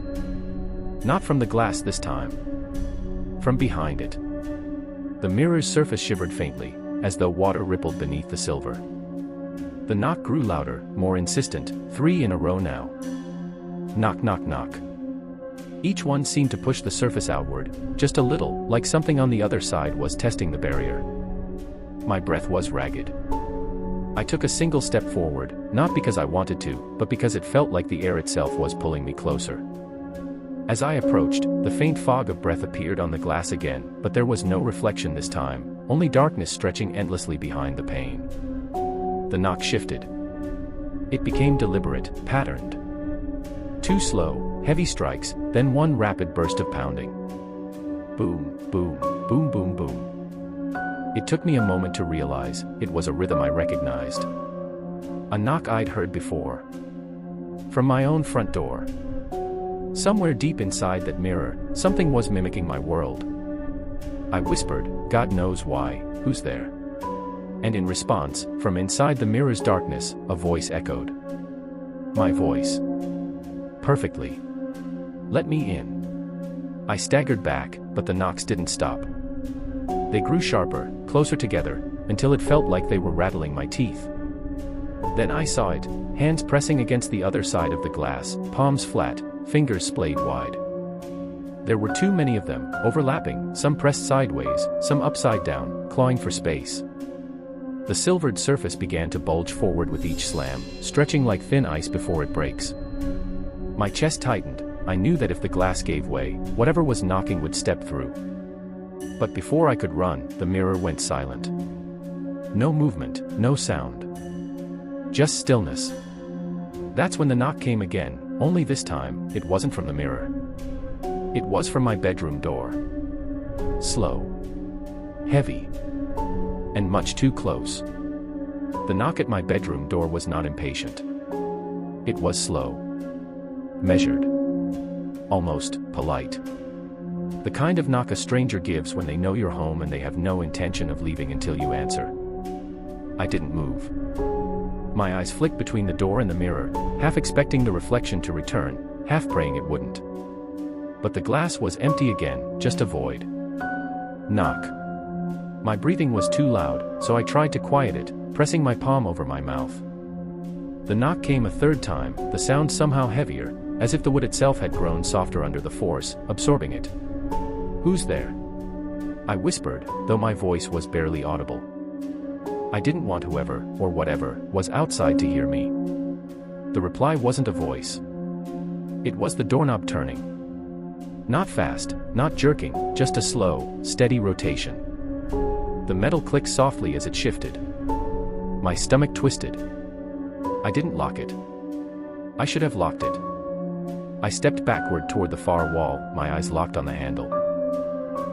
Not from the glass this time. From behind it. The mirror's surface shivered faintly, as though water rippled beneath the silver. The knock grew louder, more insistent, 3 in a row now. Knock knock knock. Each one seemed to push the surface outward, just a little, like something on the other side was testing the barrier. My breath was ragged. I took a single step forward, not because I wanted to, but because it felt like the air itself was pulling me closer. As I approached, the faint fog of breath appeared on the glass again, but there was no reflection this time, only darkness stretching endlessly behind the pane. The knock shifted. It became deliberate, patterned. 2 slow, heavy strikes, then one rapid burst of pounding. Boom, boom, boom, boom, boom. It took me a moment to realize it was a rhythm I recognized. A knock I'd heard before. From my own front door. Somewhere deep inside that mirror, something was mimicking my world. I whispered, God knows why, who's there? And in response, from inside the mirror's darkness, a voice echoed. My voice. Perfectly. Let me in. I staggered back, but the knocks didn't stop. They grew sharper, closer together, until it felt like they were rattling my teeth. Then I saw it, hands pressing against the other side of the glass, palms flat, fingers splayed wide. There were too many of them, overlapping, some pressed sideways, some upside down, clawing for space. The silvered surface began to bulge forward with each slam, stretching like thin ice before it breaks. My chest tightened. I knew that if the glass gave way, whatever was knocking would step through. But before I could run, the mirror went silent. No movement, no sound. Just stillness. That's when the knock came again, only this time, it wasn't from the mirror. It was from my bedroom door. Slow. Heavy. And much too close. The knock at my bedroom door was not impatient. It was slow. Measured. Almost polite. The kind of knock a stranger gives when they know you're home and they have no intention of leaving until you answer. I didn't move. My eyes flicked between the door and the mirror, half expecting the reflection to return, half praying it wouldn't. But the glass was empty again, just a void. Knock. My breathing was too loud, so I tried to quiet it, pressing my palm over my mouth. The knock came a third time, the sound somehow heavier, as if the wood itself had grown softer under the force, absorbing it. Who's there? I whispered, though my voice was barely audible. I didn't want whoever, or whatever, was outside to hear me. The reply wasn't a voice. It was the doorknob turning, Not fast, not jerking, just a slow, steady rotation. The metal clicked softly as it shifted. My stomach twisted. I didn't lock it. I should have locked it. I stepped backward toward the far wall, my eyes locked on the handle.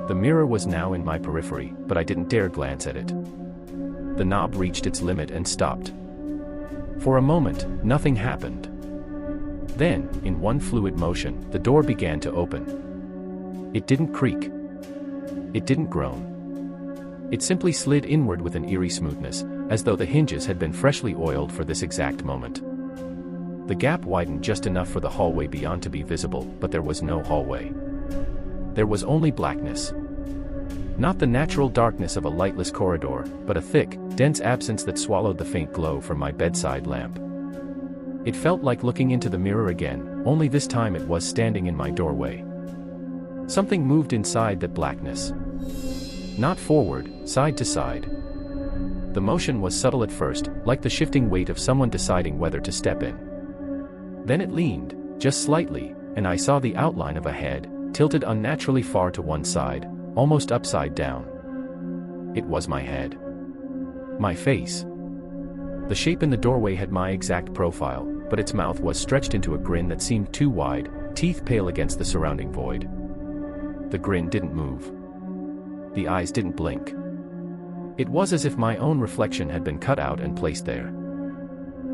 The mirror was now in my periphery, but I didn't dare glance at it. The knob reached its limit and stopped. For a moment, nothing happened. Then, in one fluid motion, the door began to open. It didn't creak. It didn't groan. It simply slid inward with an eerie smoothness, as though the hinges had been freshly oiled for this exact moment. The gap widened just enough for the hallway beyond to be visible, but there was no hallway. There was only blackness. Not the natural darkness of a lightless corridor, but a thick, dense absence that swallowed the faint glow from my bedside lamp. It felt like looking into the mirror again, only this time it was standing in my doorway. Something moved inside that blackness. Not forward, side to side. The motion was subtle at first, like the shifting weight of someone deciding whether to step in. Then it leaned, just slightly, and I saw the outline of a head, tilted unnaturally far to one side, almost upside down. It was my head. My face. The shape in the doorway had my exact profile, but its mouth was stretched into a grin that seemed too wide, teeth pale against the surrounding void. The grin didn't move. The eyes didn't blink. It was as if my own reflection had been cut out and placed there.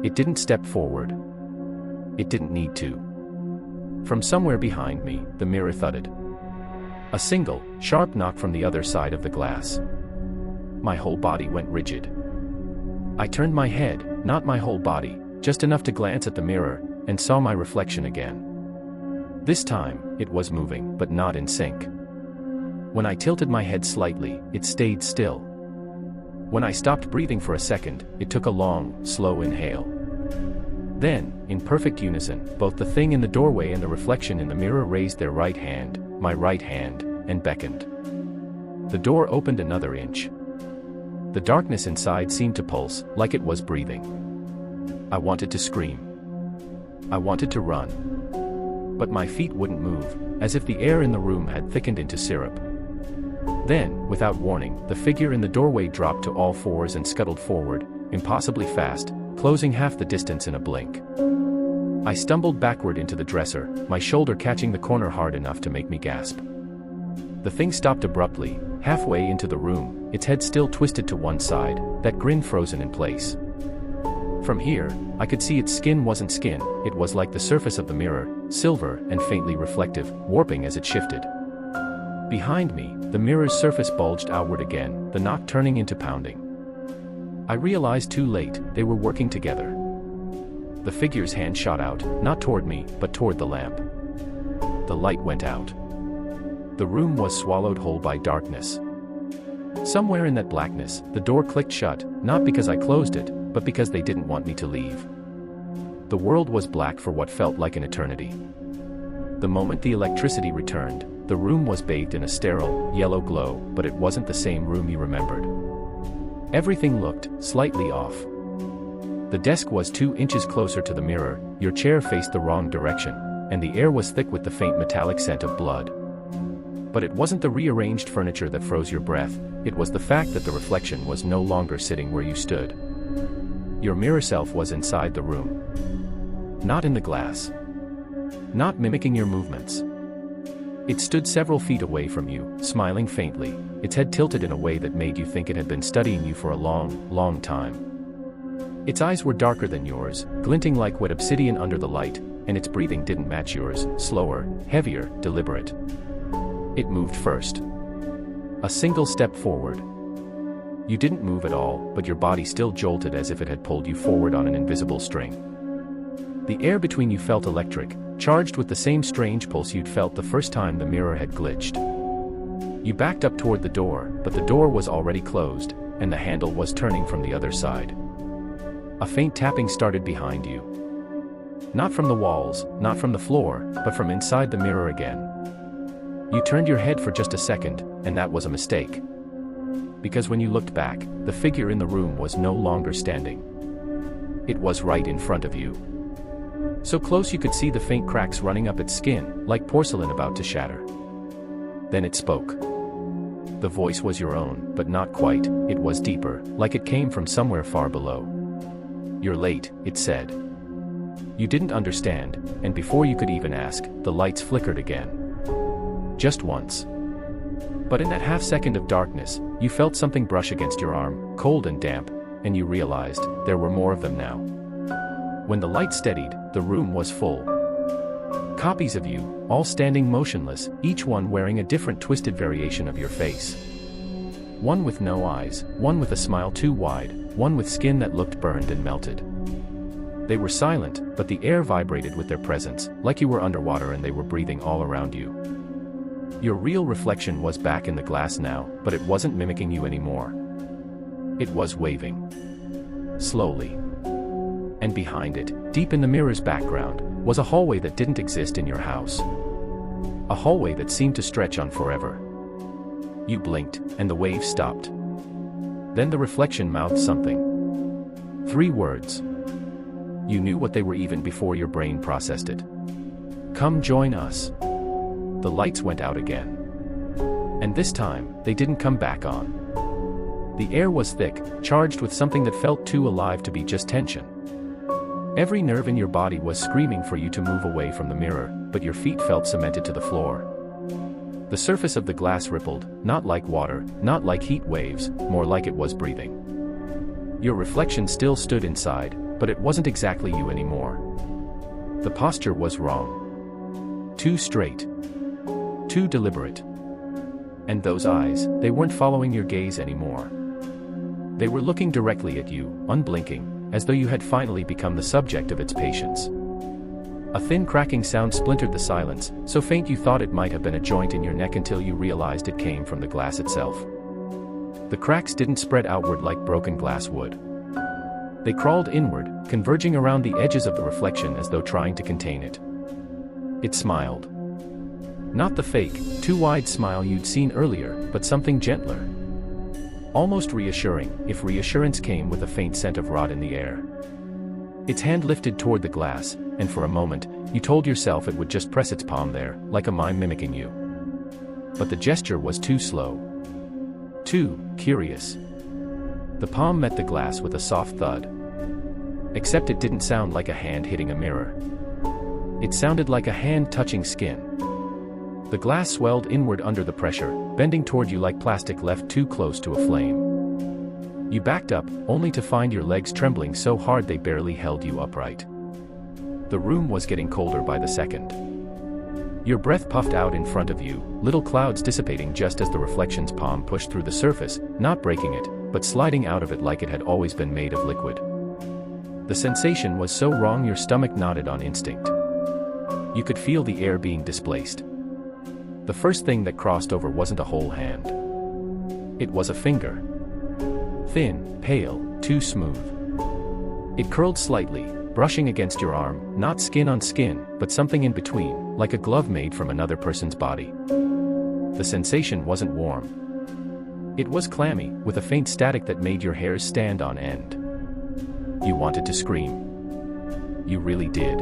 It didn't step forward. It didn't need to. From somewhere behind me, the mirror thudded. A single, sharp knock from the other side of the glass. My whole body went rigid. I turned my head, not my whole body, just enough to glance at the mirror, and saw my reflection again. This time, it was moving, but not in sync. When I tilted my head slightly, it stayed still. When I stopped breathing for a second, it took a long, slow inhale. Then, in perfect unison, both the thing in the doorway and the reflection in the mirror raised their right hand, my right hand, and beckoned. The door opened another inch. The darkness inside seemed to pulse, like it was breathing. I wanted to scream. I wanted to run. But my feet wouldn't move, as if the air in the room had thickened into syrup. Then, without warning, the figure in the doorway dropped to all fours and scuttled forward, impossibly fast, closing half the distance in a blink. I stumbled backward into the dresser, my shoulder catching the corner hard enough to make me gasp. The thing stopped abruptly, halfway into the room, its head still twisted to one side, that grin frozen in place. From here, I could see its skin wasn't skin, it was like the surface of the mirror, silver and faintly reflective, warping as it shifted. Behind me, the mirror's surface bulged outward again, the knock turning into pounding. I realized too late, they were working together. The figure's hand shot out, not toward me, but toward the lamp. The light went out. The room was swallowed whole by darkness. Somewhere in that blackness, the door clicked shut, not because I closed it, but because they didn't want me to leave. The world was black for what felt like an eternity. The moment the electricity returned, the room was bathed in a sterile, yellow glow, but it wasn't the same room you remembered. Everything looked slightly off. The desk was 2 inches closer to the mirror, your chair faced the wrong direction, and the air was thick with the faint metallic scent of blood. But it wasn't the rearranged furniture that froze your breath, it was the fact that the reflection was no longer sitting where you stood. Your mirror self was inside the room. Not in the glass. Not mimicking your movements. It stood several feet away from you, smiling faintly, its head tilted in a way that made you think it had been studying you for a long, long time. Its eyes were darker than yours, glinting like wet obsidian under the light, and its breathing didn't match yours, slower, heavier, deliberate. It moved first. A single step forward. You didn't move at all, but your body still jolted as if it had pulled you forward on an invisible string. The air between you felt electric, charged with the same strange pulse you'd felt the first time the mirror had glitched. You backed up toward the door, but the door was already closed, and the handle was turning from the other side. A faint tapping started behind you. Not from the walls, not from the floor, but from inside the mirror again. You turned your head for just a second, and that was a mistake. Because when you looked back, the figure in the room was no longer standing. It was right in front of you. So close you could see the faint cracks running up its skin, like porcelain about to shatter. Then it spoke. The voice was your own, but not quite. It was deeper, like it came from somewhere far below. "You're late," it said. You didn't understand, and before you could even ask, the lights flickered again. Just once. But in that half-second of darkness, you felt something brush against your arm, cold and damp, and you realized there were more of them now. When the light steadied, the room was full. Copies of you, all standing motionless, each one wearing a different twisted variation of your face. One with no eyes, one with a smile too wide, one with skin that looked burned and melted. They were silent, but the air vibrated with their presence, like you were underwater and they were breathing all around you. Your real reflection was back in the glass now, but it wasn't mimicking you anymore. It was waving. Slowly. And behind it, deep in the mirror's background, was a hallway that didn't exist in your house. A hallway that seemed to stretch on forever. You blinked, and the wave stopped. Then the reflection mouthed something. 3 words. You knew what they were even before your brain processed it. "Come join us." The lights went out again. And this time, they didn't come back on. The air was thick, charged with something that felt too alive to be just tension. Every nerve in your body was screaming for you to move away from the mirror, but your feet felt cemented to the floor. The surface of the glass rippled, not like water, not like heat waves, more like it was breathing. Your reflection still stood inside, but it wasn't exactly you anymore. The posture was wrong. Too straight. Too deliberate. And those eyes, they weren't following your gaze anymore. They were looking directly at you, unblinking, as though you had finally become the subject of its patience. A thin cracking sound splintered the silence, so faint you thought it might have been a joint in your neck until you realized it came from the glass itself. The cracks didn't spread outward like broken glass would. They crawled inward, converging around the edges of the reflection as though trying to contain it. It smiled. Not the fake, too wide smile you'd seen earlier, but something gentler. Almost reassuring, if reassurance came with a faint scent of rot in the air. Its hand lifted toward the glass, and for a moment, you told yourself it would just press its palm there, like a mime mimicking you. But the gesture was too slow. Too curious. The palm met the glass with a soft thud. Except it didn't sound like a hand hitting a mirror. It sounded like a hand touching skin. The glass swelled inward under the pressure, bending toward you like plastic left too close to a flame. You backed up, only to find your legs trembling so hard they barely held you upright. The room was getting colder by the second. Your breath puffed out in front of you, little clouds dissipating just as the reflection's palm pushed through the surface, not breaking it, but sliding out of it like it had always been made of liquid. The sensation was so wrong your stomach nodded on instinct. You could feel the air being displaced. The first thing that crossed over wasn't a whole hand. It was a finger. Thin, pale, too smooth. It curled slightly, brushing against your arm, not skin on skin, but something in between, like a glove made from another person's body. The sensation wasn't warm. It was clammy, with a faint static that made your hairs stand on end. You wanted to scream. You really did.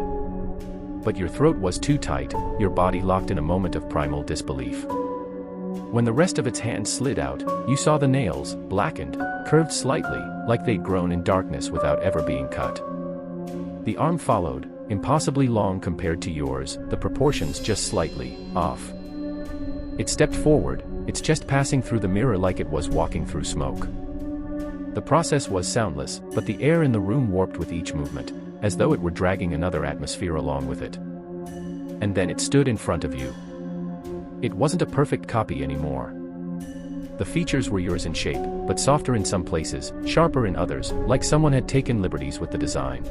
But your throat was too tight, your body locked in a moment of primal disbelief. When the rest of its hand slid out, you saw the nails, blackened, curved slightly, like they'd grown in darkness without ever being cut. The arm followed, impossibly long compared to yours, the proportions just slightly off. It stepped forward, its chest passing through the mirror like it was walking through smoke. The process was soundless, but the air in the room warped with each movement, as though it were dragging another atmosphere along with it. And then it stood in front of you. It wasn't a perfect copy anymore. The features were yours in shape, but softer in some places, sharper in others, like someone had taken liberties with the design.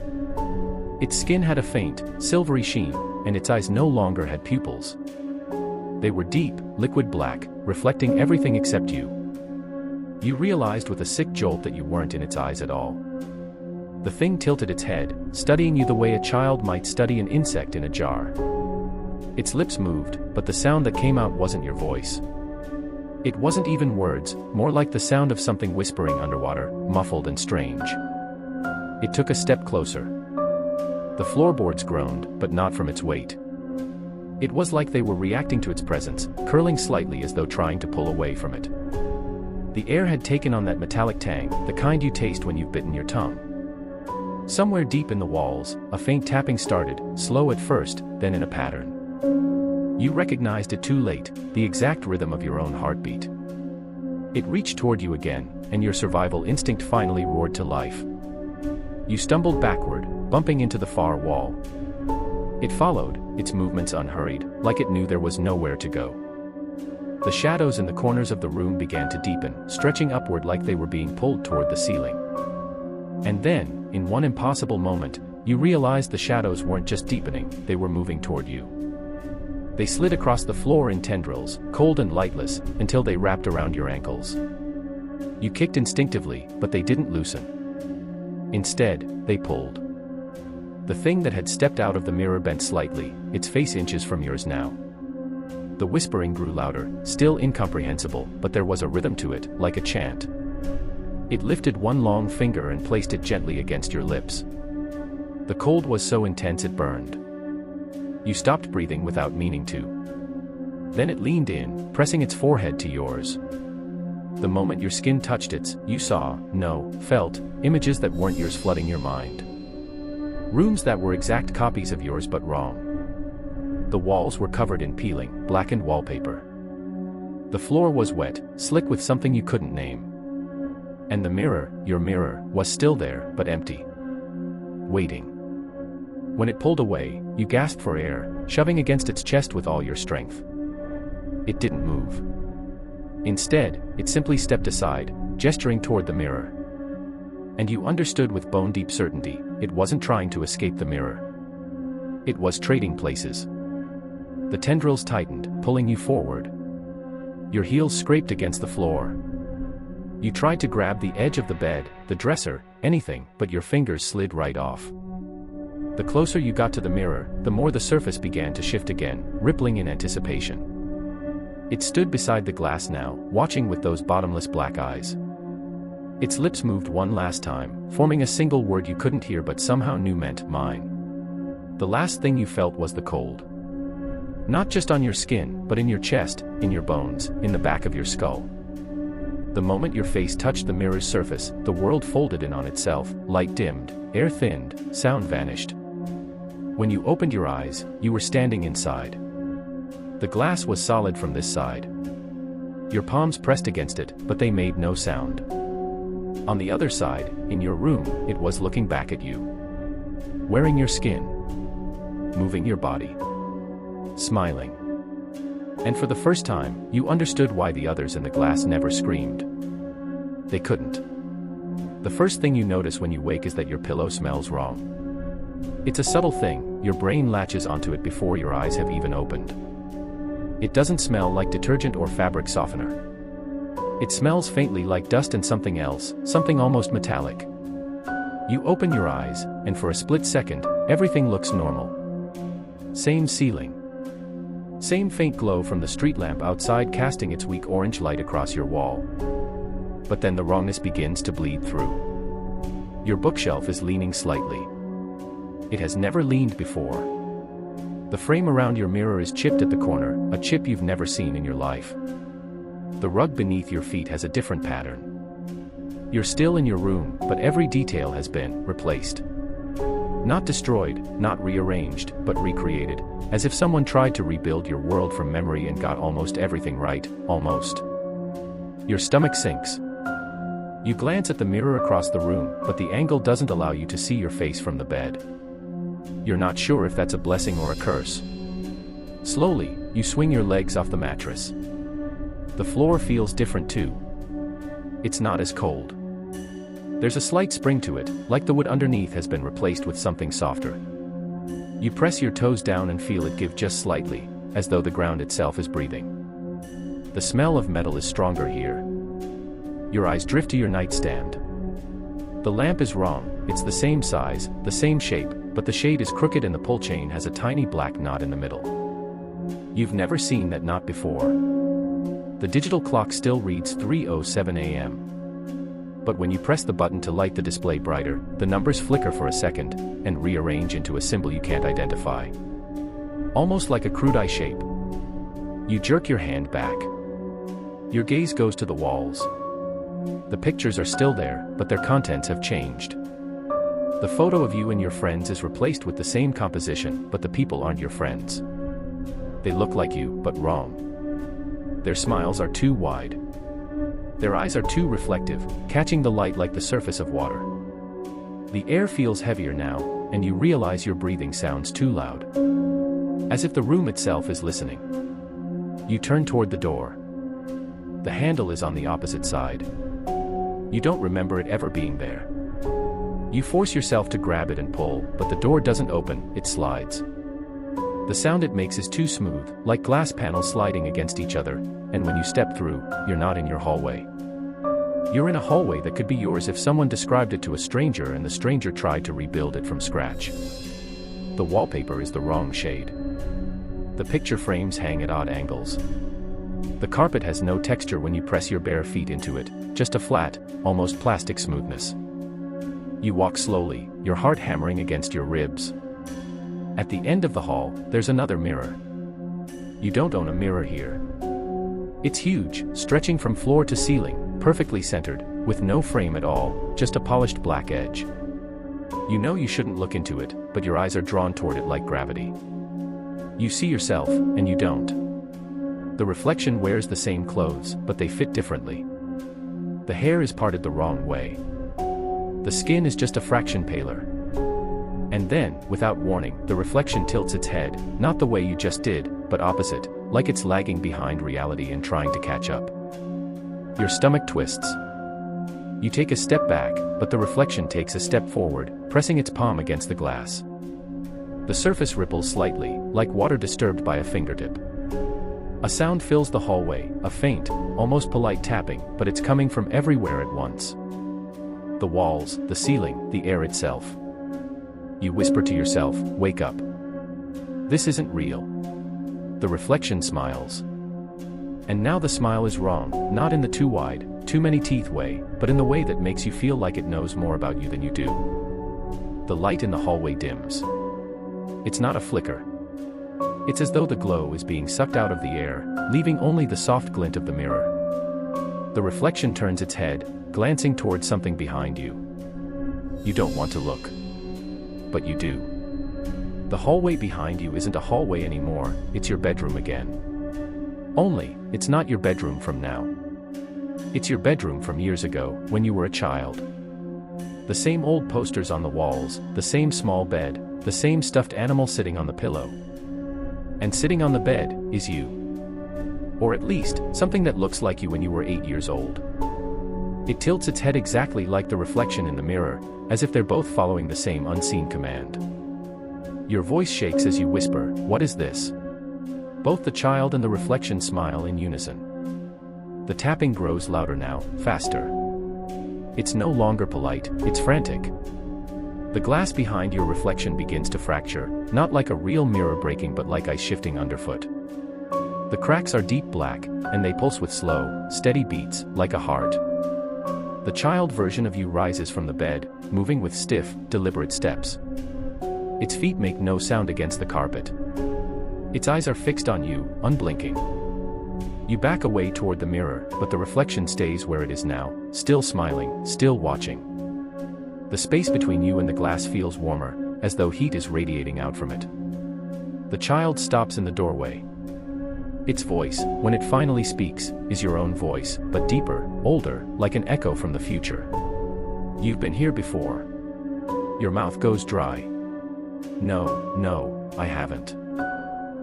Its skin had a faint, silvery sheen, and its eyes no longer had pupils. They were deep, liquid black, reflecting everything except you. You realized with a sick jolt that you weren't in its eyes at all. The thing tilted its head, studying you the way a child might study an insect in a jar. Its lips moved, but the sound that came out wasn't your voice. It wasn't even words, more like the sound of something whispering underwater, muffled and strange. It took a step closer. The floorboards groaned, but not from its weight. It was like they were reacting to its presence, curling slightly as though trying to pull away from it. The air had taken on that metallic tang, the kind you taste when you've bitten your tongue. Somewhere deep in the walls, a faint tapping started, slow at first, then in a pattern. You recognized it too late, the exact rhythm of your own heartbeat. It reached toward you again, and your survival instinct finally roared to life. You stumbled backward, bumping into the far wall. It followed, its movements unhurried, like it knew there was nowhere to go. The shadows in the corners of the room began to deepen, stretching upward like they were being pulled toward the ceiling. And then, in one impossible moment, you realized the shadows weren't just deepening, they were moving toward you. They slid across the floor in tendrils, cold and lightless, until they wrapped around your ankles. You kicked instinctively, but they didn't loosen. Instead, they pulled. The thing that had stepped out of the mirror bent slightly, its face inches from yours now. The whispering grew louder, still incomprehensible, but there was a rhythm to it, like a chant. It lifted one long finger and placed it gently against your lips. The cold was so intense it burned. You stopped breathing without meaning to. Then it leaned in, pressing its forehead to yours. The moment your skin touched its, you saw, no, felt, images that weren't yours flooding your mind. Rooms that were exact copies of yours but wrong. The walls were covered in peeling, blackened wallpaper. The floor was wet, slick with something you couldn't name. And the mirror, your mirror, was still there, but empty. Waiting. When it pulled away, you gasped for air, shoving against its chest with all your strength. It didn't move. Instead, it simply stepped aside, gesturing toward the mirror. And you understood with bone-deep certainty, it wasn't trying to escape the mirror. It was trading places. The tendrils tightened, pulling you forward. Your heels scraped against the floor. You tried to grab the edge of the bed, the dresser, anything, but your fingers slid right off. The closer you got to the mirror, the more the surface began to shift again, rippling in anticipation. It stood beside the glass now, watching with those bottomless black eyes. Its lips moved one last time, forming a single word you couldn't hear but somehow knew meant mine. The last thing you felt was the cold. Not just on your skin, but in your chest, in your bones, in the back of your skull. The moment your face touched the mirror's surface, the world folded in on itself, light dimmed, air thinned, sound vanished. When you opened your eyes, you were standing inside. The glass was solid from this side. Your palms pressed against it, but they made no sound. On the other side, in your room, it was looking back at you. Wearing your skin. Moving your body. Smiling. And for the first time, you understood why the others in the glass never screamed. They couldn't. The first thing you notice when you wake is that your pillow smells wrong. It's a subtle thing, your brain latches onto it before your eyes have even opened. It doesn't smell like detergent or fabric softener. It smells faintly like dust and something else, something almost metallic. You open your eyes, and for a split second, everything looks normal. Same ceiling. Same faint glow from the street lamp outside casting its weak orange light across your wall. But then the wrongness begins to bleed through. Your bookshelf is leaning slightly. It has never leaned before. The frame around your mirror is chipped at the corner, a chip you've never seen in your life. The rug beneath your feet has a different pattern. You're still in your room, but every detail has been replaced. Not destroyed, not rearranged, but recreated, as if someone tried to rebuild your world from memory and got almost everything right, almost. Your stomach sinks. You glance at the mirror across the room, but the angle doesn't allow you to see your face from the bed. You're not sure if that's a blessing or a curse. Slowly, you swing your legs off the mattress. The floor feels different too. It's not as cold. There's a slight spring to it, like the wood underneath has been replaced with something softer. You press your toes down and feel it give just slightly, as though the ground itself is breathing. The smell of metal is stronger here. Your eyes drift to your nightstand. The lamp is wrong, it's the same size, the same shape, but the shade is crooked and the pull chain has a tiny black knot in the middle. You've never seen that knot before. The digital clock still reads 3:07 a.m. But when you press the button to light the display brighter, the numbers flicker for a second, and rearrange into a symbol you can't identify. Almost like a crude eye shape. You jerk your hand back. Your gaze goes to the walls. The pictures are still there, but their contents have changed. The photo of you and your friends is replaced with the same composition, but the people aren't your friends. They look like you, but wrong. Their smiles are too wide. Their eyes are too reflective, catching the light like the surface of water. The air feels heavier now, and you realize your breathing sounds too loud. As if the room itself is listening. You turn toward the door. The handle is on the opposite side. You don't remember it ever being there. You force yourself to grab it and pull, but the door doesn't open, it slides. The sound it makes is too smooth, like glass panels sliding against each other, and when you step through, you're not in your hallway. You're in a hallway that could be yours if someone described it to a stranger and the stranger tried to rebuild it from scratch. The wallpaper is the wrong shade. The picture frames hang at odd angles. The carpet has no texture when you press your bare feet into it, just a flat, almost plastic smoothness. You walk slowly, your heart hammering against your ribs. At the end of the hall, there's another mirror. You don't own a mirror here. It's huge, stretching from floor to ceiling, perfectly centered, with no frame at all, just a polished black edge. You know you shouldn't look into it, but your eyes are drawn toward it like gravity. You see yourself, and you don't. The reflection wears the same clothes, but they fit differently. The hair is parted the wrong way. The skin is just a fraction paler. And then, without warning, the reflection tilts its head, not the way you just did, but opposite, like it's lagging behind reality and trying to catch up. Your stomach twists. You take a step back, but the reflection takes a step forward, pressing its palm against the glass. The surface ripples slightly, like water disturbed by a fingertip. A sound fills the hallway, a faint, almost polite tapping, but it's coming from everywhere at once. The walls, the ceiling, the air itself. You whisper to yourself, "Wake up. This isn't real." The reflection smiles. And now the smile is wrong, not in the too wide, too many teeth way, but in the way that makes you feel like it knows more about you than you do. The light in the hallway dims. It's not a flicker. It's as though the glow is being sucked out of the air, leaving only the soft glint of the mirror. The reflection turns its head, glancing towards something behind you. You don't want to look. But you do. The hallway behind you isn't a hallway anymore, it's your bedroom again. Only, it's not your bedroom from now. It's your bedroom from years ago, when you were a child. The same old posters on the walls, the same small bed, the same stuffed animal sitting on the pillow. And sitting on the bed, is you. Or at least, something that looks like you when you were 8 years old. It tilts its head exactly like the reflection in the mirror, as if they're both following the same unseen command. Your voice shakes as you whisper, "What is this?" Both the child and the reflection smile in unison. The tapping grows louder now, faster. It's no longer polite, it's frantic. The glass behind your reflection begins to fracture, not like a real mirror breaking but like ice shifting underfoot. The cracks are deep black, and they pulse with slow, steady beats, like a heart. The child version of you rises from the bed, moving with stiff, deliberate steps. Its feet make no sound against the carpet. Its eyes are fixed on you, unblinking. You back away toward the mirror, but the reflection stays where it is now, still smiling, still watching. The space between you and the glass feels warmer, as though heat is radiating out from it. The child stops in the doorway. Its voice, when it finally speaks, is your own voice, but deeper, older, like an echo from the future. You've been here before. Your mouth goes dry. No, I haven't.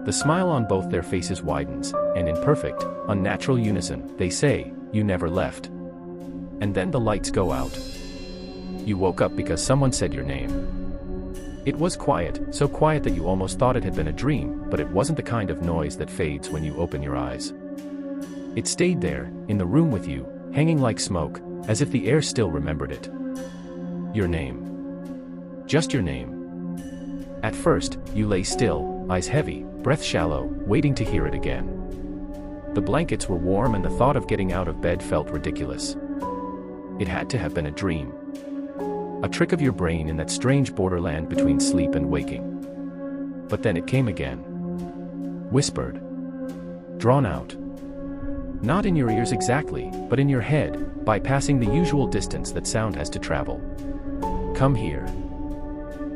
The smile on both their faces widens, and in perfect, unnatural unison, they say, "You never left." And then the lights go out. You woke up because someone said your name. It was quiet, so quiet that you almost thought it had been a dream, but it wasn't the kind of noise that fades when you open your eyes. It stayed there, in the room with you, hanging like smoke, as if the air still remembered it. Your name. Just your name. At first, you lay still, eyes heavy, breath shallow, waiting to hear it again. The blankets were warm and the thought of getting out of bed felt ridiculous. It had to have been a dream. A trick of your brain in that strange borderland between sleep and waking. But then it came again. Whispered. Drawn out. Not in your ears exactly, but in your head, bypassing the usual distance that sound has to travel. Come here.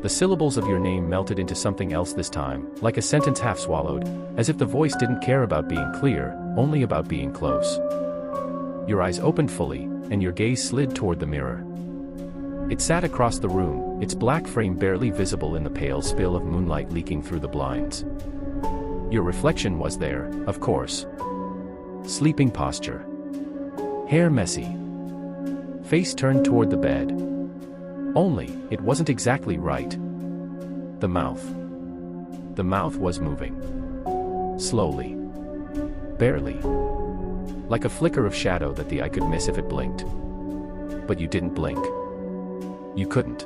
The syllables of your name melted into something else this time, like a sentence half swallowed, as if the voice didn't care about being clear, only about being close. Your eyes opened fully, and your gaze slid toward the mirror. It sat across the room, its black frame barely visible in the pale spill of moonlight leaking through the blinds. Your reflection was there, of course. Sleeping posture. Hair messy. Face turned toward the bed. Only, it wasn't exactly right. The mouth. The mouth was moving. Slowly. Barely. Like a flicker of shadow that the eye could miss if it blinked. But you didn't blink. You couldn't.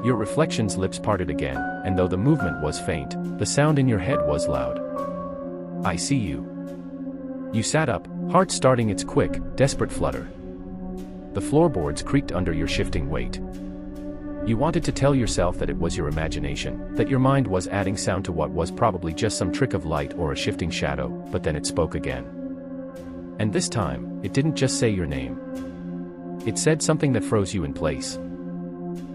Your reflection's lips parted again, and though the movement was faint, the sound in your head was loud. I see you. You sat up, heart starting its quick, desperate flutter. The floorboards creaked under your shifting weight. You wanted to tell yourself that it was your imagination, that your mind was adding sound to what was probably just some trick of light or a shifting shadow, but then it spoke again. And this time, it didn't just say your name. It said something that froze you in place.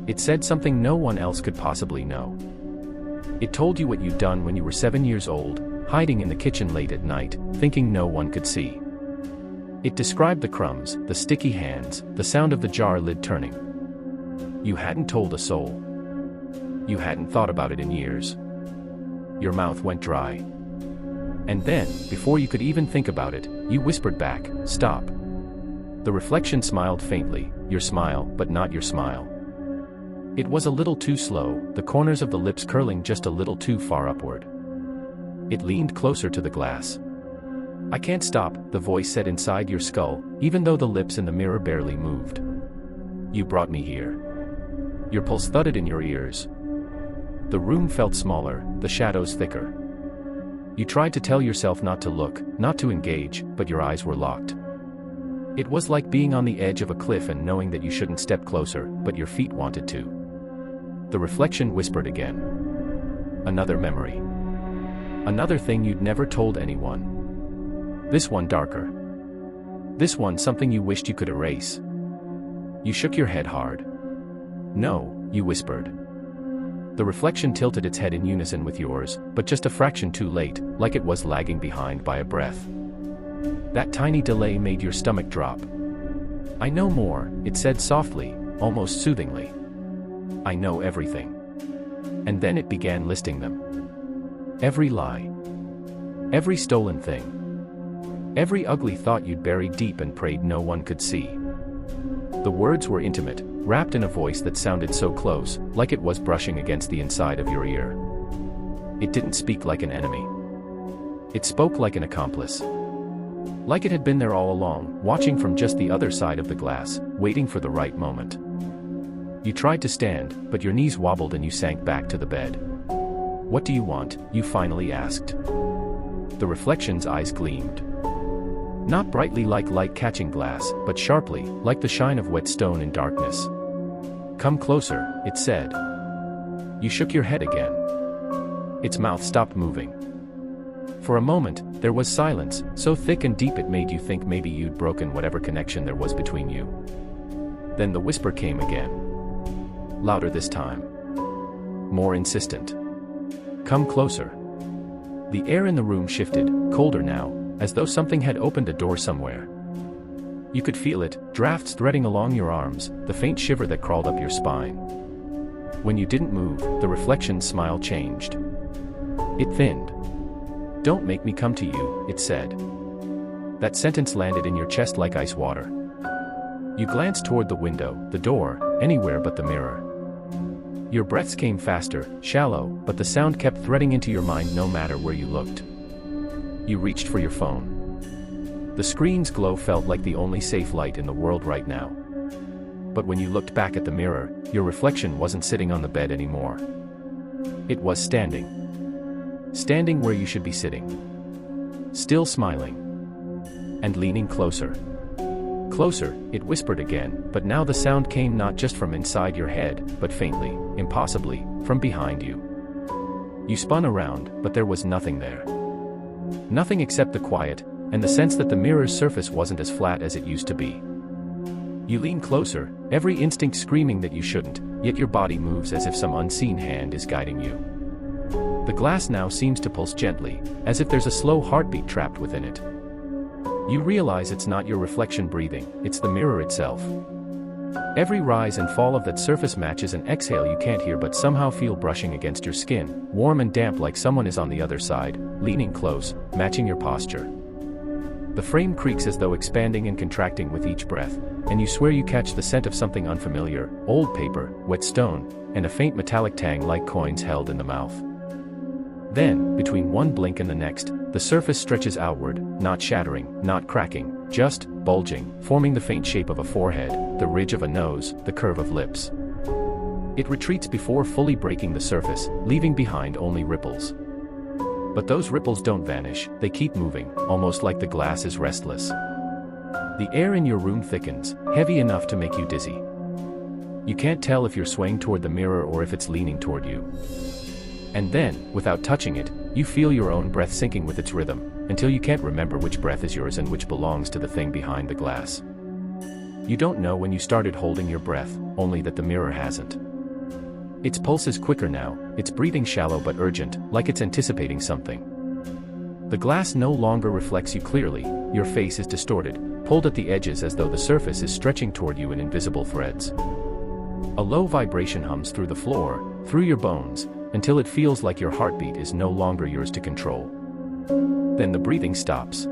It said something no one else could possibly know. It told you what you'd done when you were 7 years old, hiding in the kitchen late at night, thinking no one could see. It described the crumbs, the sticky hands, the sound of the jar lid turning. You hadn't told a soul. You hadn't thought about it in years. Your mouth went dry. And then, before you could even think about it, you whispered back, "Stop." The reflection smiled faintly, your smile, but not your smile. It was a little too slow, the corners of the lips curling just a little too far upward. It leaned closer to the glass. "I can't stop," the voice said inside your skull, even though the lips in the mirror barely moved. "You brought me here." Your pulse thudded in your ears. The room felt smaller, the shadows thicker. You tried to tell yourself not to look, not to engage, but your eyes were locked. It was like being on the edge of a cliff and knowing that you shouldn't step closer, but your feet wanted to. The reflection whispered again. Another memory. Another thing you'd never told anyone. This one darker. This one something you wished you could erase. You shook your head hard. "No," you whispered. The reflection tilted its head in unison with yours, but just a fraction too late, like it was lagging behind by a breath. That tiny delay made your stomach drop. "I know more," it said softly, almost soothingly. "I know everything." And then it began listing them. Every lie. Every stolen thing. Every ugly thought you'd buried deep and prayed no one could see. The words were intimate, wrapped in a voice that sounded so close, like it was brushing against the inside of your ear. It didn't speak like an enemy. It spoke like an accomplice. Like it had been there all along, watching from just the other side of the glass, waiting for the right moment. You tried to stand, but your knees wobbled and you sank back to the bed. "What do you want?" you finally asked. The reflection's eyes gleamed. Not brightly like light catching glass, but sharply, like the shine of wet stone in darkness. "Come closer," it said. You shook your head again. Its mouth stopped moving. For a moment, there was silence, so thick and deep it made you think maybe you'd broken whatever connection there was between you. Then the whisper came again. Louder this time. More insistent. "Come closer." The air in the room shifted, colder now, as though something had opened a door somewhere. You could feel it, drafts threading along your arms, the faint shiver that crawled up your spine. When you didn't move, the reflection's smile changed. It thinned. "Don't make me come to you," it said. That sentence landed in your chest like ice water. You glanced toward the window, the door, anywhere but the mirror. Your breaths came faster, shallow, but the sound kept threading into your mind no matter where you looked. You reached for your phone. The screen's glow felt like the only safe light in the world right now. But when you looked back at the mirror, your reflection wasn't sitting on the bed anymore. It was standing. Standing where you should be sitting. Still smiling. And leaning closer. closer, it whispered again, but now the sound came not just from inside your head, but faintly, impossibly, from behind you. You spun around, but there was nothing there. Nothing except the quiet, and the sense that the mirror's surface wasn't as flat as it used to be. You lean closer, every instinct screaming that you shouldn't, yet your body moves as if some unseen hand is guiding you. The glass now seems to pulse gently, as if there's a slow heartbeat trapped within it. You realize it's not your reflection breathing, it's the mirror itself. Every rise and fall of that surface matches an exhale you can't hear but somehow feel brushing against your skin, warm and damp like someone is on the other side, leaning close, matching your posture. The frame creaks as though expanding and contracting with each breath, and you swear you catch the scent of something unfamiliar, old paper, wet stone, and a faint metallic tang like coins held in the mouth. Then, between one blink and the next, the surface stretches outward, not shattering, not cracking, just bulging, forming the faint shape of a forehead, the ridge of a nose, the curve of lips. It retreats before fully breaking the surface, leaving behind only ripples. But those ripples don't vanish, they keep moving, almost like the glass is restless. The air in your room thickens, heavy enough to make you dizzy. You can't tell if you're swaying toward the mirror or if it's leaning toward you. And then, without touching it, you feel your own breath sinking with its rhythm, until you can't remember which breath is yours and which belongs to the thing behind the glass. You don't know when you started holding your breath, only that the mirror hasn't. Its pulse is quicker now, its breathing shallow but urgent, like it's anticipating something. The glass no longer reflects you clearly, your face is distorted, pulled at the edges as though the surface is stretching toward you in invisible threads. A low vibration hums through the floor, through your bones, until it feels like your heartbeat is no longer yours to control. Then the breathing stops.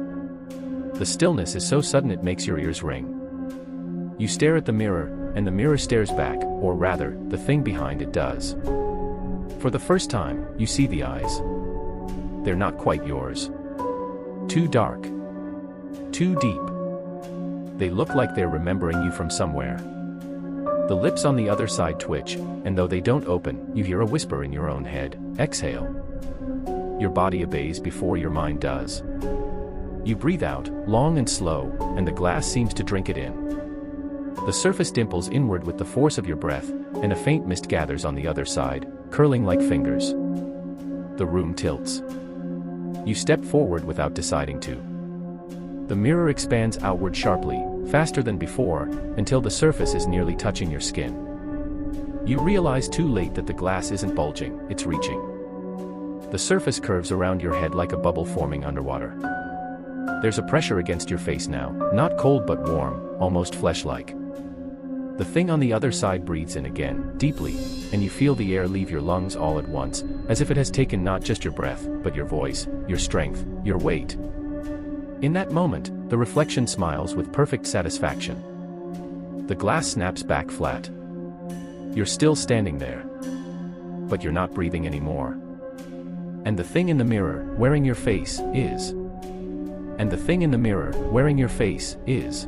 The stillness is so sudden it makes your ears ring. You stare at the mirror, and the mirror stares back, or rather, the thing behind it does. For the first time, you see the eyes. They're not quite yours. Too dark. Too deep. They look like they're remembering you from somewhere. The lips on the other side twitch, and though they don't open, you hear a whisper in your own head, exhale. Your body obeys before your mind does. You breathe out, long and slow, and the glass seems to drink it in. The surface dimples inward with the force of your breath, and a faint mist gathers on the other side, curling like fingers. The room tilts. You step forward without deciding to. The mirror expands outward sharply, faster than before, until the surface is nearly touching your skin. You realize too late that the glass isn't bulging, it's reaching. The surface curves around your head like a bubble forming underwater. There's a pressure against your face now, not cold but warm, almost flesh-like. The thing on the other side breathes in again, deeply, and you feel the air leave your lungs all at once, as if it has taken not just your breath, but your voice, your strength, your weight. In that moment, the reflection smiles with perfect satisfaction. The glass snaps back flat. You're still standing there. But you're not breathing anymore. And the thing in the mirror, wearing your face, is. And the thing in the mirror, wearing your face, is.